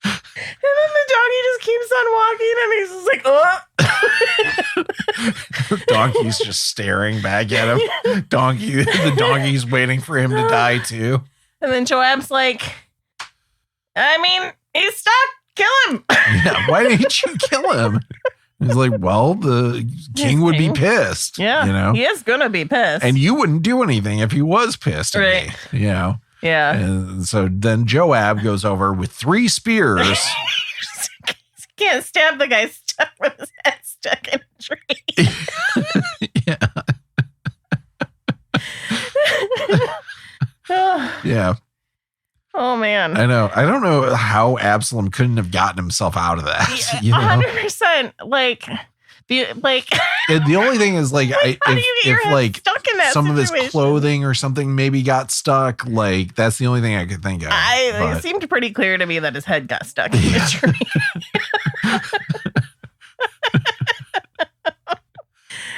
And then the donkey just keeps on walking and he's just like, oh. Donkey's just staring back at him. The donkey's waiting for him to die too. And then Joab's like, I mean, he's stuck. Kill him. Yeah, why didn't you kill him? He's like, well, the king would be pissed. Yeah. You know? He is going to be pissed. And you wouldn't do anything if he was pissed at Right. me. You know? yeah. And so then Joab goes over with 3 spears. Can't stab the guy stuck with his head stuck in a tree. Yeah. Yeah. Oh man. I know. I don't know how Absalom couldn't have gotten himself out of that. You know? 100%. Like, And the only thing is like, how do you get your if head like stuck in that some of his situation? clothing or something maybe got stuck, like that's the only thing I could think of. It But- seemed pretty clear to me that his head got stuck in the tree.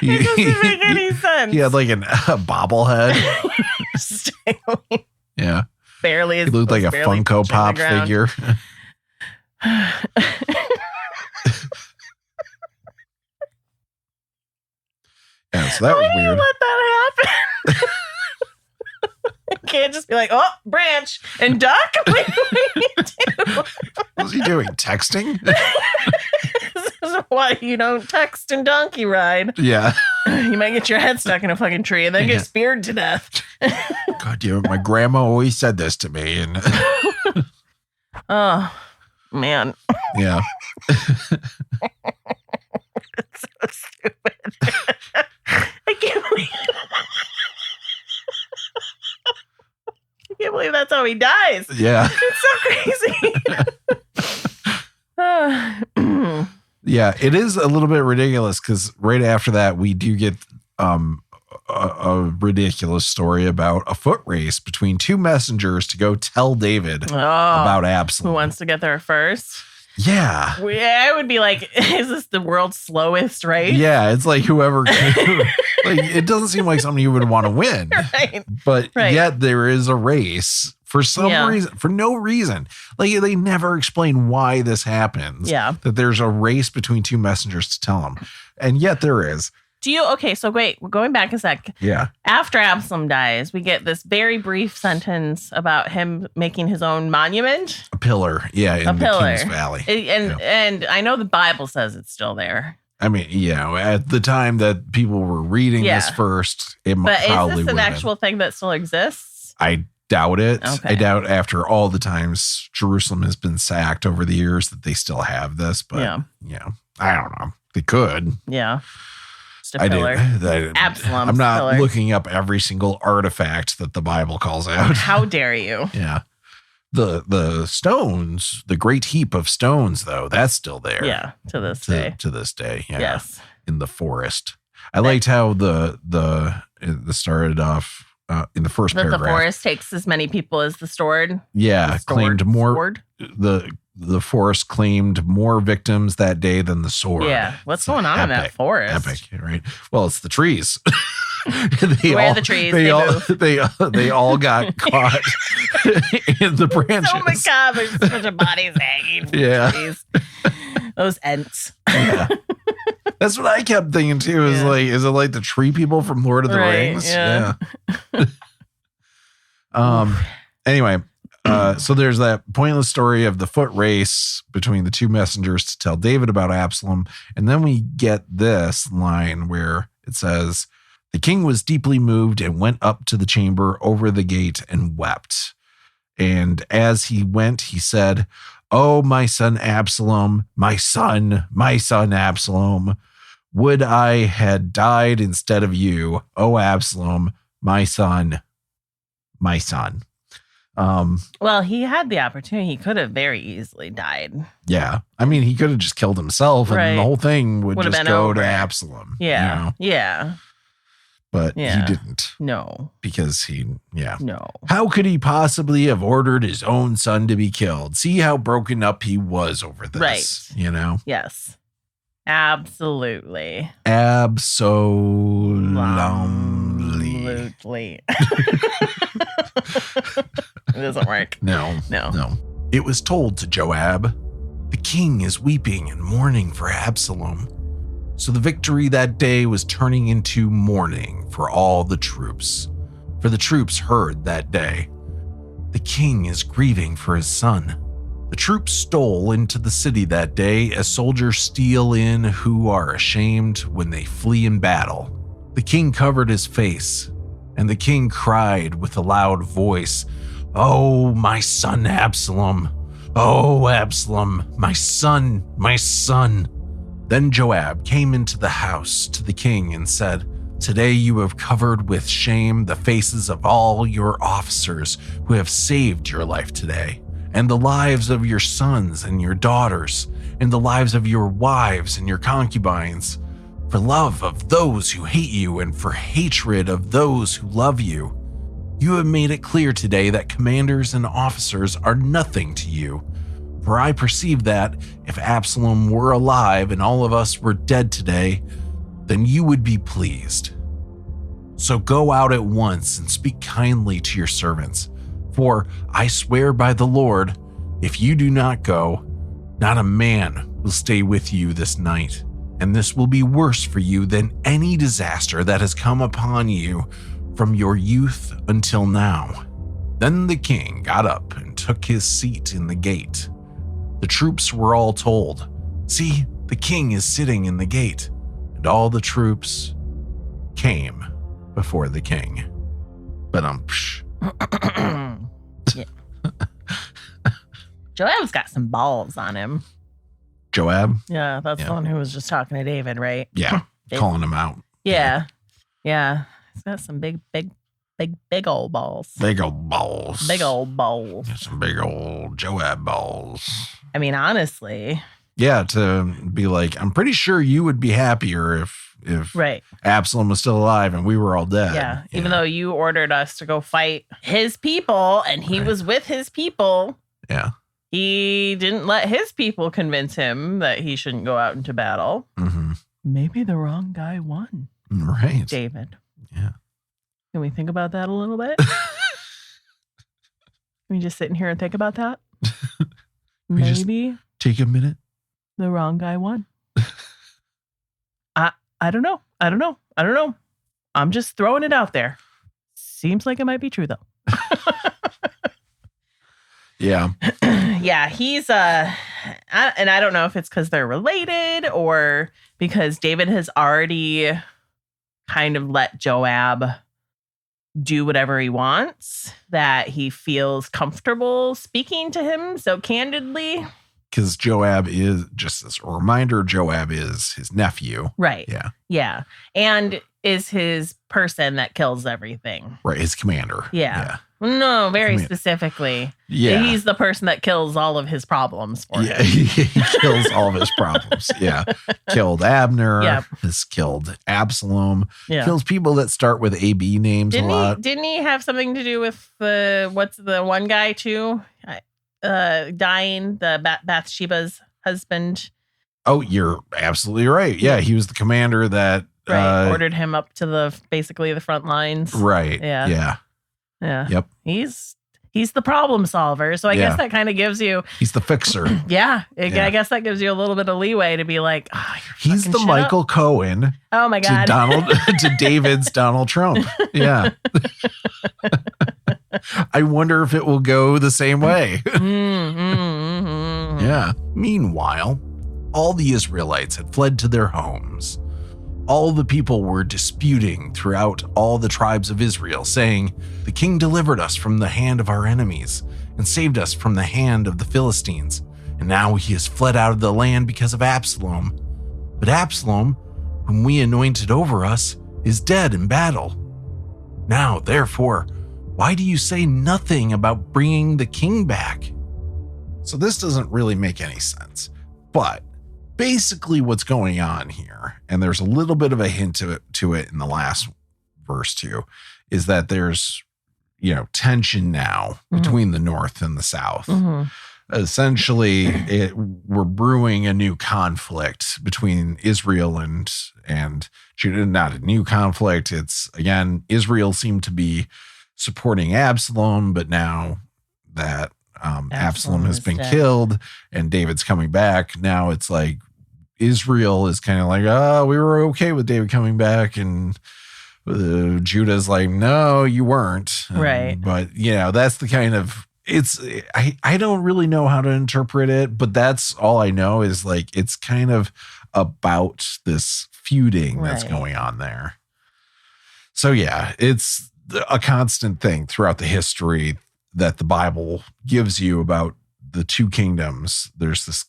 It doesn't make any sense. He had like a bobblehead. Yeah. Barely. He looked like a Funko Pop figure. Yeah, so that was Why do you weird. let that happen? You can't just be like, oh, branch and duck. What do you do? What was he doing? Texting? This is why you don't text and donkey ride. Yeah. You might get your head stuck in a fucking tree and then Yeah. get speared to death. God damn it. My grandma always said this to me. And Oh, man. yeah. It's so stupid. I can't believe I can't believe that's how he dies. Yeah. It's so crazy. Yeah. It is a little bit ridiculous because right after that, we do get a ridiculous story about a foot race between 2 messengers to go tell David about Absalom. Who wants to get there first? Yeah. I would be like, is this the world's slowest race? Yeah. It's like whoever, like, it doesn't seem like something you would want to win. Right. But Right. yet there is a race for some Yeah. reason, for no reason. Like they never explain why this happens. Yeah. That there's a race between 2 messengers to tell him. And yet there is. Okay, so wait, we're going back a sec. Yeah. After Absalom dies, we get this very brief sentence about him making his own monument. A pillar. Yeah. In the pillar. King's Valley. And I know the Bible says it's still there. I mean, at the time that people were reading Yeah. this first, it But probably is this would an have actual thing that still exists? I doubt it. Okay. I doubt after all the times Jerusalem has been sacked over the years that they still have this. But Yeah. I don't know. They could. Yeah. Just a pillar. Absalom's I'm not pillar. looking up every single artifact that the Bible calls out. How dare you? Yeah. The stones, the great heap of stones, though, that's still there. Yeah, to this day. To this day. Yeah. Yes. In the forest. I liked how the started off in the first That the paragraph. forest takes as many people as the sword. Yeah, The claimed more. sword? The forest claimed more victims that day than the sword. Yeah. What's It's going on in that epic, forest? Epic, right? Well, it's the trees. Where are the trees? They They all move. they all got caught in the branches. Oh my God, there's a bunch of bodies hanging from Yeah. the trees. Those ents. Yeah. That's what I kept thinking too. Is Yeah. like, is it like the tree people from Lord of the Right, Rings? yeah. Anyway, so there's that pointless story of the foot race between the 2 messengers to tell David about Absalom, and then we get this line where it says, "The king was deeply moved and went up to the chamber over the gate and wept. And as he went, he said, 'Oh, my son Absalom, my son Absalom, would I had died instead of you, oh Absalom, my son, my son.'" Well, he had the opportunity. He could have very easily died. Yeah. I mean, he could have just killed himself and the whole thing would Would've just been go over. to Absalom. Yeah. You know? Yeah. But he Yeah. didn't No. because No. How could he possibly have ordered his own son to be killed? See how broken up he was over this, Right. you know? Yes. Absolutely. Absolutely. It doesn't work. No. No. It was told to Joab, the king is weeping and mourning for Absalom. So the victory that day was turning into mourning for all the troops. For the troops heard that day, the king is grieving for his son. The troops stole into the city that day as soldiers steal in who are ashamed when they flee in battle. The king covered his face, and the king cried with a loud voice, "Oh, my son Absalom! Oh, Absalom, my son, my son!" Then Joab came into the house to the king and said, "Today you have covered with shame the faces of all your officers who have saved your life today, and the lives of your sons and your daughters, and the lives of your wives and your concubines, for love of those who hate you and for hatred of those who love you. You have made it clear today that commanders and officers are nothing to you. For I perceive that if Absalom were alive and all of us were dead today, then you would be pleased. So go out at once and speak kindly to your servants. For I swear by the Lord, if you do not go, not a man will stay with you this night, and this will be worse for you than any disaster that has come upon you from your youth until now." Then the king got up and took his seat in the gate. The troops were all told, "See, the king is sitting in the gate," and all the troops came before the king. But Yeah. Joab's got some balls on him. Joab? Yeah, that's the one who was just talking to David, right? Yeah, calling him out. Yeah. He's got some big old balls. Big old balls. Big old balls. Some big old Joab balls. I mean, honestly. Yeah, to be like, I'm pretty sure you would be happier if right. Absalom was still alive and we were all dead. Yeah, even though you ordered us to go fight his people and he was with his people. Yeah. He didn't let his people convince him that he shouldn't go out into battle. Mm-hmm. Maybe the wrong guy won. Right. David. Yeah. Can we think about that a little bit? Can we just sit in here and think about that? Maybe take a minute. The wrong guy won. I don't know. I'm just throwing it out there. Seems like it might be true though. Yeah. Yeah, he's and I don't know if it's because they're related or because David has already kind of let Joab do whatever he wants, that he feels comfortable speaking to him so candidly. Because Joab is, just as a reminder, Joab is his nephew. Right. Yeah. Yeah. And is his person that kills everything. Right. His commander. Yeah. No, very specifically. Yeah. He's the person that kills all of his problems for him. He kills all of his problems. Yeah. Killed Abner. Yep. Has killed Absalom. Yeah. Kills people that start with AB names a lot. Didn't he have something to do with what's the one guy too? Dying, the Bathsheba's husband. Oh, you're absolutely right. Yeah. He was the commander that ordered him up to basically the front lines. Right. Yeah. Yeah. Yeah. Yep. He's the problem solver. So I guess that kind of gives you. He's the fixer. Yeah. I guess that gives you a little bit of leeway to be like, oh, he's the Michael Cohen. Oh my God. To David's Donald Trump. Yeah. I wonder if it will go the same way. Yeah. Meanwhile, all the Israelites had fled to their homes. All the people were disputing throughout all the tribes of Israel, saying, "The king delivered us from the hand of our enemies and saved us from the hand of the Philistines. And now he has fled out of the land because of Absalom. But Absalom, whom we anointed over us, is dead in battle. Now, therefore, Why do you say nothing about bringing the king back? So this doesn't really make any sense. But basically what's going on here, and there's a little bit of a hint to it in the last verse too, is that there's, tension now between the North and the South. Essentially, we're brewing a new conflict between Israel and Judah. Not a new conflict. It's, again, Israel seemed to be supporting Absalom, but now that Absalom has been killed and David's coming back, now it's like Israel is kind of like, oh, we were okay with David coming back, and Judah's like, no, you weren't. Right. But, that's the kind of, I don't really know how to interpret it, but that's all I know is like, it's kind of about this feuding that's going on there. So yeah, it's a constant thing throughout the history that the Bible gives you about the two kingdoms. There's this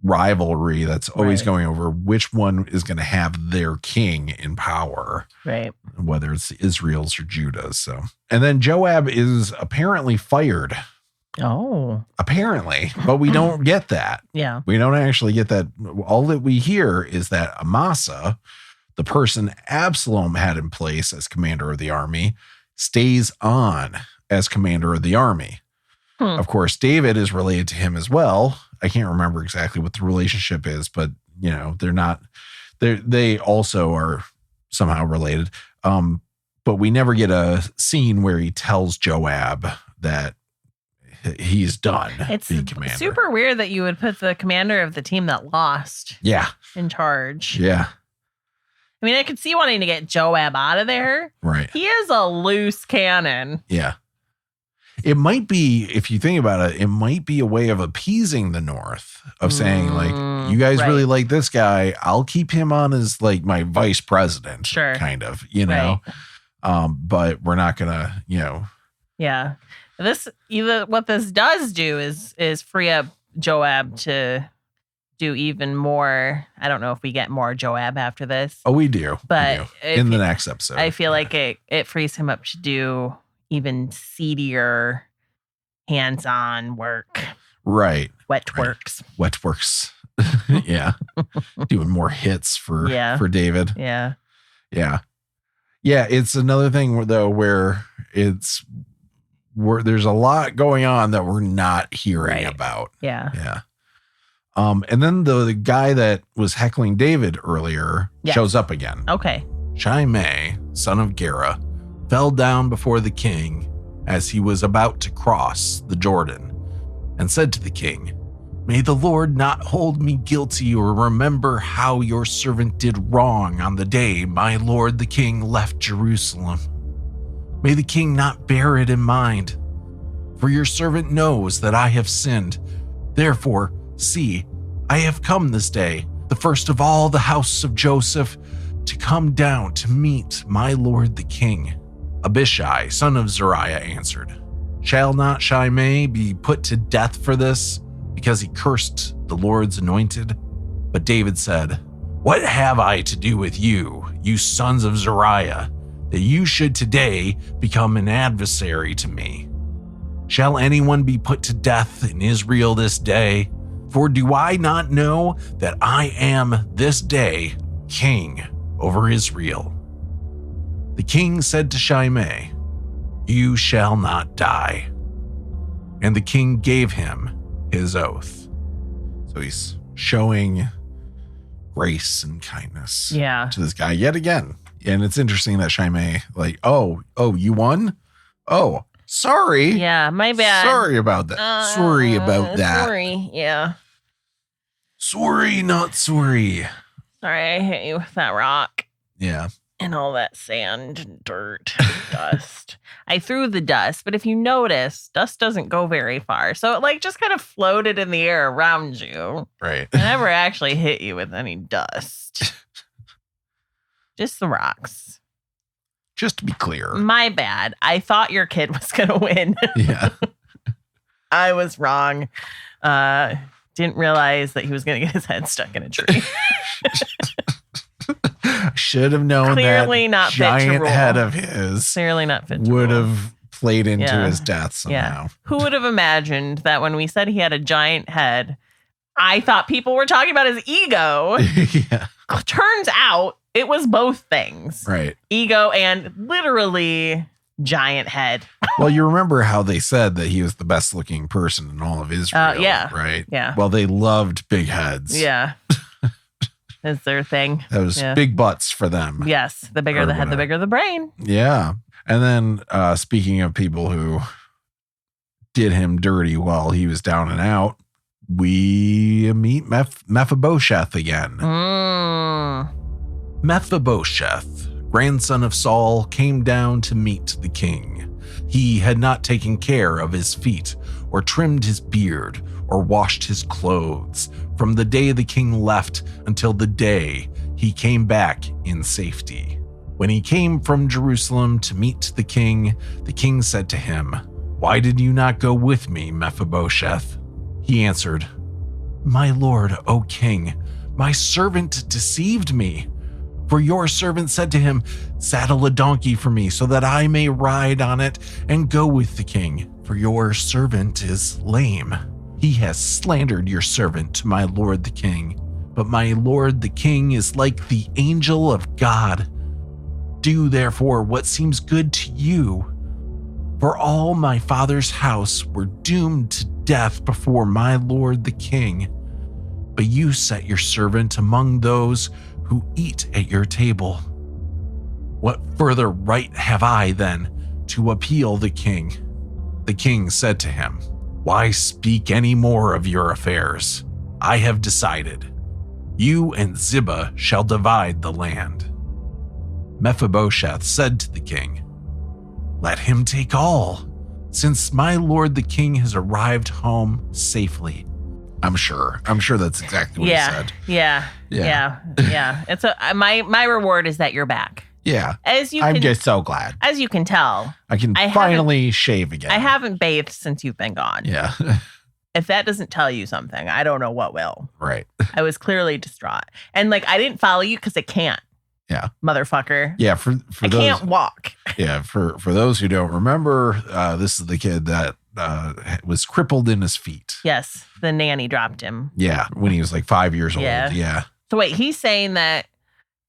rivalry that's always going over which one is going to have their king in power, right? Whether it's Israel's or Judah's. So, and then Joab is apparently fired. Oh, apparently, but we don't get that. Yeah, we don't actually get that. All that we hear is that Amasa, the person Absalom had in place as commander of the army, stays on as commander of the army. Of course, David is related to him as well. I can't remember exactly what the relationship is, but they also are somehow related. But we never get a scene where he tells Joab that he's done being commander. It's super weird that you would put the commander of the team that lost in charge. Yeah. I mean, I could see wanting to get Joab out of there. Right. He is a loose cannon. Yeah. It might be, if you think about it, it might be a way of appeasing the North, of saying, like, you guys really like this guy. I'll keep him on as like my vice president, kind of, but we're not going to, Yeah. What this does do is free up Joab to do even more. I don't know if we get more Joab after this. Oh, we do. But in the next episode. I feel like it frees him up to do even seedier hands-on work. Right. Wet works. Yeah. Doing more hits for David. Yeah. Yeah. Yeah. It's another thing though, where there's a lot going on that we're not hearing about. Yeah. Yeah. And then the guy that was heckling David earlier shows up again. Okay. Shimei, son of Gera, fell down before the king as he was about to cross the Jordan and said to the king, "May the Lord not hold me guilty or remember how your servant did wrong on the day my lord the king left Jerusalem. May the king not bear it in mind, for your servant knows that I have sinned. Therefore, see, I have come this day, the first of all the house of Joseph, to come down to meet my lord the king." Abishai, son of Zeruiah, answered, "Shall not Shimei be put to death for this, because he cursed the Lord's anointed?" But David said, "What have I to do with you, you sons of Zeruiah, that you should today become an adversary to me? Shall anyone be put to death in Israel this day? For do I not know that I am this day king over Israel?" The king said to Shimei, "You shall not die." And the king gave him his oath. So he's showing grace and kindness to this guy yet again. And it's interesting that Shimei, like, oh, you won? Oh, sorry. Yeah, my bad. Sorry about that. Sorry about that. Sorry, yeah. Sorry, not sorry. Sorry, I hit you with that rock. Yeah. And all that sand and dirt and dust. I threw the dust, but if you notice, dust doesn't go very far. So it like just kind of floated in the air around you. Right. I never actually hit you with any dust. Just the rocks. Just to be clear. My bad. I thought your kid was going to win. Yeah. I was wrong. Didn't realize that he was going to get his head stuck in a tree. Should have known Clearly that not fit to giant rule. head of his Clearly not fit to would rule. have played into his death somehow. Yeah. Who would have imagined that when we said he had a giant head, I thought people were talking about his ego. Yeah. Turns out it was both things. Right. Ego and literally giant head. Well, you remember how they said that he was the best looking person in all of Israel, yeah. right? Yeah. Well, they loved big heads. Yeah. Is their thing. That was big butts for them. Yes. The bigger the head, the bigger the brain. Yeah. And then speaking of people who did him dirty while he was down and out, we meet Mephibosheth again. Mephibosheth, grandson of Saul, came down to meet the king. He had not taken care of his feet, or trimmed his beard, or washed his clothes, from the day the king left until the day he came back in safety. When he came from Jerusalem to meet the king said to him, "Why did you not go with me, Mephibosheth?" He answered, "My lord, O king, my servant deceived me. For your servant said to him, 'Saddle a donkey for me so that I may ride on it and go with the king, for your servant is lame.' He has slandered your servant to my lord the king, but my lord the king is like the angel of God. Do therefore what seems good to you. For all my father's house were doomed to death before my lord the king. But you set your servant among those who eat at your table. What further right have I then to appeal the king?" The king said to him, "Why speak any more of your affairs? I have decided. You and Ziba shall divide the land." Mephibosheth said to the king, "Let him take all, since my lord the king has arrived home safely." I'm sure that's exactly what he said. Yeah. It's my reward is that you're back. Yeah. I'm just so glad. As you can tell, I can finally shave again. I haven't bathed since you've been gone. Yeah. If that doesn't tell you something, I don't know what will. Right. I was clearly distraught. And I didn't follow you because I can't. Yeah. Motherfucker. Yeah, for I those, can't walk. Yeah, for those who don't remember, this is the kid that was crippled in his feet. Yes, the nanny dropped him. Yeah, when he was 5 years old. Yeah. So wait, he's saying that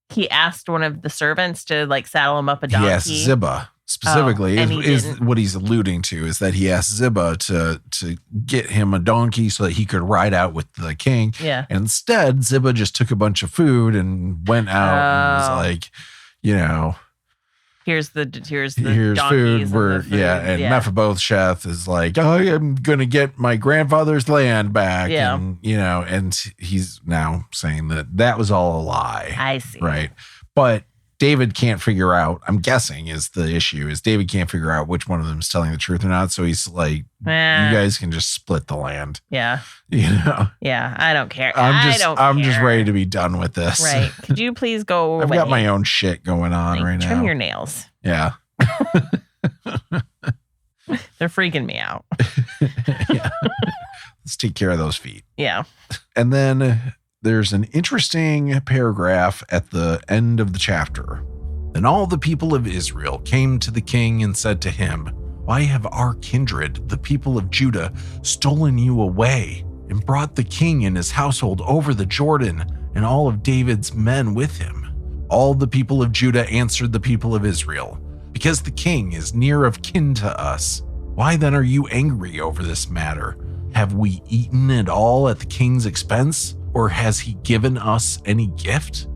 he asked one of the servants to saddle him up a donkey. He asked Ziba specifically. Is what he's alluding to is that he asked Ziba to get him a donkey so that he could ride out with the king. Yeah. And instead, Ziba just took a bunch of food and went out and was like, here's food. And Mephibosheth is like, "Oh, I'm gonna get my grandfather's land back." Yeah. And and he's now saying that was all a lie. I see. Right. But David can't figure out, I'm guessing is the issue, is David can't figure out which one of them is telling the truth or not. So he's like, you guys can just split the land. Yeah. Yeah, I don't care. I'm just ready to be done with this. Right. Could you please go away? I've got my own shit going on right now. Trim your nails. Yeah. They're freaking me out. Yeah. Let's take care of those feet. Yeah. And then there's an interesting paragraph at the end of the chapter. Then all the people of Israel came to the king and said to him, "Why have our kindred, the people of Judah, stolen you away and brought the king and his household over the Jordan and all of David's men with him?" All the people of Judah answered the people of Israel, "Because the king is near of kin to us. Why then are you angry over this matter? Have we eaten at all at the king's expense? Or has he given us any gift?"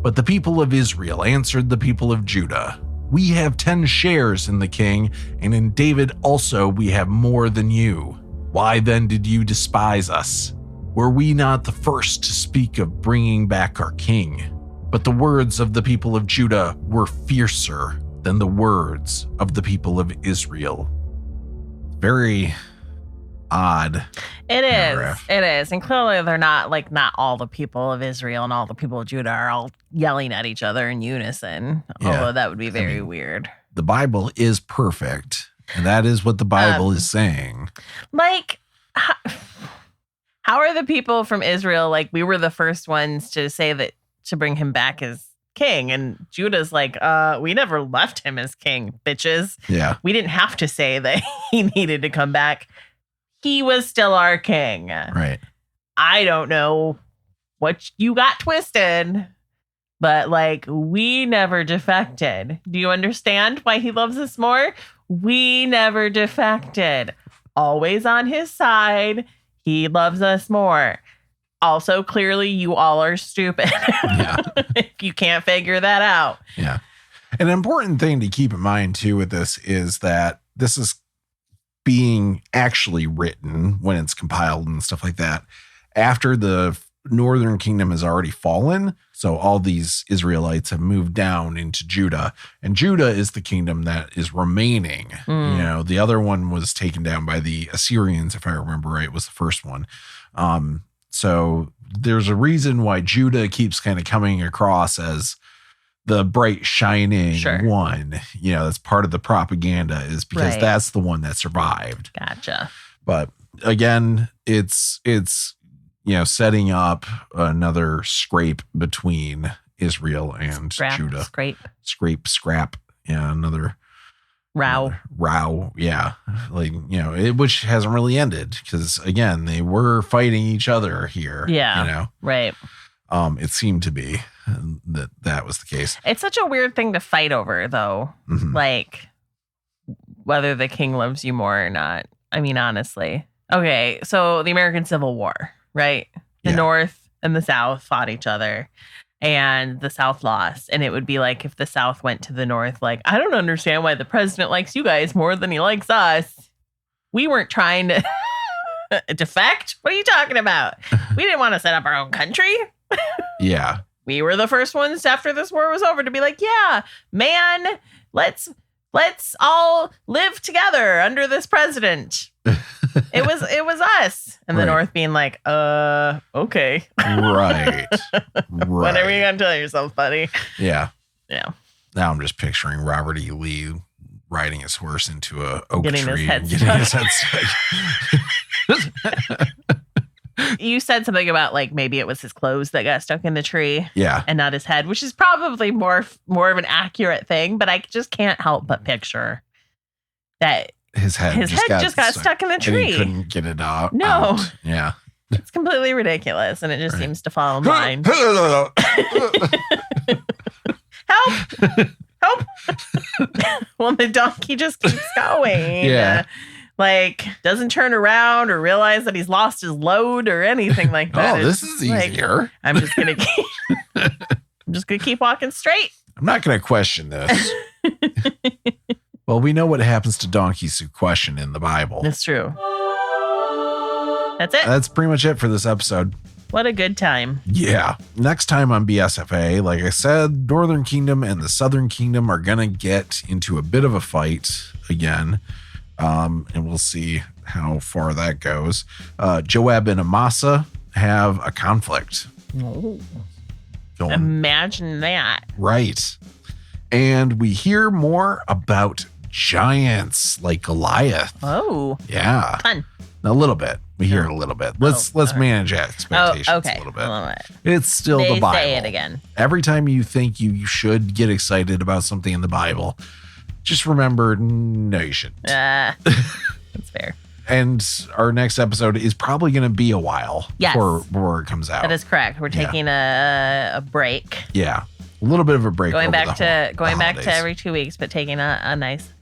But the people of Israel answered the people of Judah, "We have 10 shares in the king, and in David also we have more than you. Why then did you despise us? Were we not the first to speak of bringing back our king?" But the words of the people of Judah were fiercer than the words of the people of Israel. Very odd. It is. And clearly they're not all the people of Israel and all the people of Judah are all yelling at each other in unison. Yeah. Although that would be very weird. The Bible is perfect. And that is what the Bible is saying. How are the people from Israel we were the first ones to say that to bring him back as king. And Judah's like, we never left him as king, bitches. Yeah. We didn't have to say that he needed to come back. He was still our king. Right. I don't know what you got twisted, but like, we never defected. Do you understand why he loves us more? We never defected. Always on his side. He loves us more. Also, clearly, you all are stupid. Yeah. If you can't figure that out. Yeah. An important thing to keep in mind, too, with this is that this is being actually written when it's compiled and stuff like that after the Northern Kingdom has already fallen. So all these Israelites have moved down into Judah, and Judah is the kingdom that is remaining. You know, the other one was taken down by the Assyrians, if I remember right, was the first one. So there's a reason why Judah keeps kind of coming across as the bright shining one. You know, that's part of the propaganda, is because that's the one that survived. Gotcha. But again, it's you know, setting up another scrape between Israel and Judah. Scrap. Yeah, another row. Yeah. Like, you know, which hasn't really ended because, again, they were fighting each other here. Yeah. You know? Right. It seemed to be that was the case. It's such a weird thing to fight over, though. Mm-hmm. Like, whether the king loves you more or not. I mean, honestly. Okay, so the American Civil War, right? The North and the South fought each other, and the South lost. And it would be like if the South went to the North, like, I don't understand why the president likes you guys more than he likes us. We weren't trying to defect. What are you talking about? We didn't want to set up our own country. Yeah. We were the first ones after this war was over to be like, yeah, man, let's all live together under this president. It was us. And the North being like, okay. Right. When are you gonna tell yourself, buddy? Yeah. Yeah. Now I'm just picturing Robert E. Lee riding his horse into a oak Getting tree his and head getting his head stuck. You said something about like maybe it was his clothes that got stuck in the tree. Yeah. And not his head, which is probably more of an accurate thing, but I just can't help but picture that his head just got stuck in the tree. And he couldn't get it out. No. Yeah. It's completely ridiculous, and it just seems to fall in line. Help! Well, the donkey just keeps going. Yeah. Like, doesn't turn around or realize that he's lost his load or anything like that. Oh, this is easier. I'm just gonna keep walking straight. I'm not gonna question this. Well, we know what happens to donkeys who question in the Bible. That's true. That's it. That's pretty much it for this episode. What a good time. Yeah. Next time on BSFA, like I said, Northern Kingdom and the Southern Kingdom are going to get into a bit of a fight again. And we'll see how far that goes. Joab and Amasa have a conflict. Oh. Imagine that. Right. And we hear more about giants like Goliath. Oh. Yeah. Fun. A little bit. We hear it a little bit. Let's manage expectations a little bit. It's still the Bible. Say it again. Every time you think you should get excited about something in the Bible, just remember, no, you shouldn't. That's fair. And our next episode is probably going to be a while before it comes out. That is correct. We're taking a break. Yeah. A little bit of a break. Going back to every 2 weeks, but taking a nice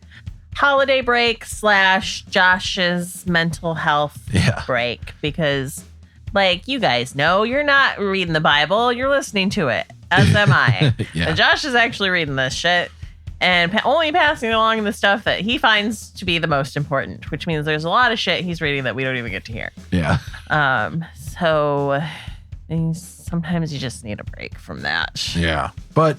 holiday break / Josh's mental health break, because like you guys know, you're not reading the Bible, you're listening to it, as am I. And Josh is actually reading this shit and only passing along the stuff that he finds to be the most important, which means there's a lot of shit he's reading that we don't even get to hear. Yeah. So sometimes you just need a break from that. Yeah. But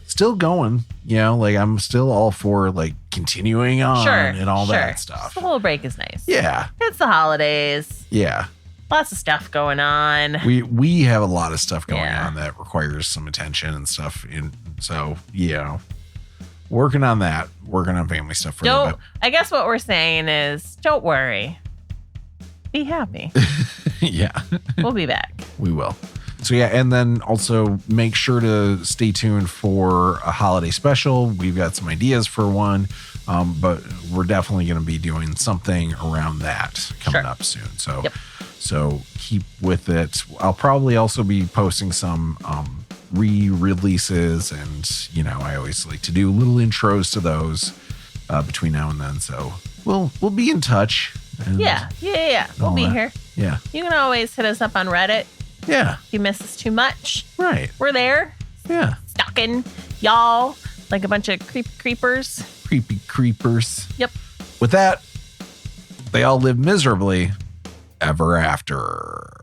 still going, you know, like I'm still all for like continuing on and all that stuff. The whole break is nice. Yeah. It's the holidays. Yeah. Lots of stuff going on. We have a lot of stuff going on that requires some attention and stuff. So, working on that, working on family stuff for a little bit. I guess what we're saying is don't worry. Be happy. Yeah. We'll be back. We will. So yeah, and then also make sure to stay tuned for a holiday special. We've got some ideas for one, but we're definitely going to be doing something around that coming up soon. So, so keep with it. I'll probably also be posting some re-releases, and I always like to do little intros to those between now and then. So we'll be in touch. Yeah. We'll be here. Yeah. You can always hit us up on Reddit. Yeah. If you miss us too much. Right. We're there. Yeah. Stalking y'all like a bunch of creepers. Creepy creepers. Yep. With that, they all live miserably ever after.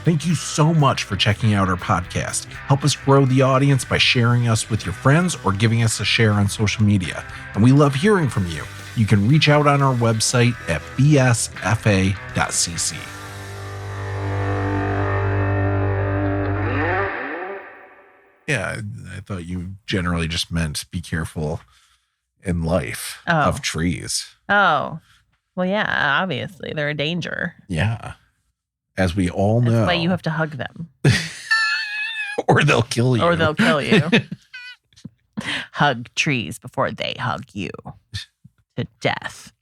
Thank you so much for checking out our podcast. Help us grow the audience by sharing us with your friends or giving us a share on social media. And we love hearing from you. You can reach out on our website at bsfa.cc. Yeah, I thought you generally just meant be careful in life of trees. Oh, well, yeah, obviously they're a danger. Yeah. As we all know. That's why you have to hug them. Or they'll kill you. Hug trees before they hug you to death.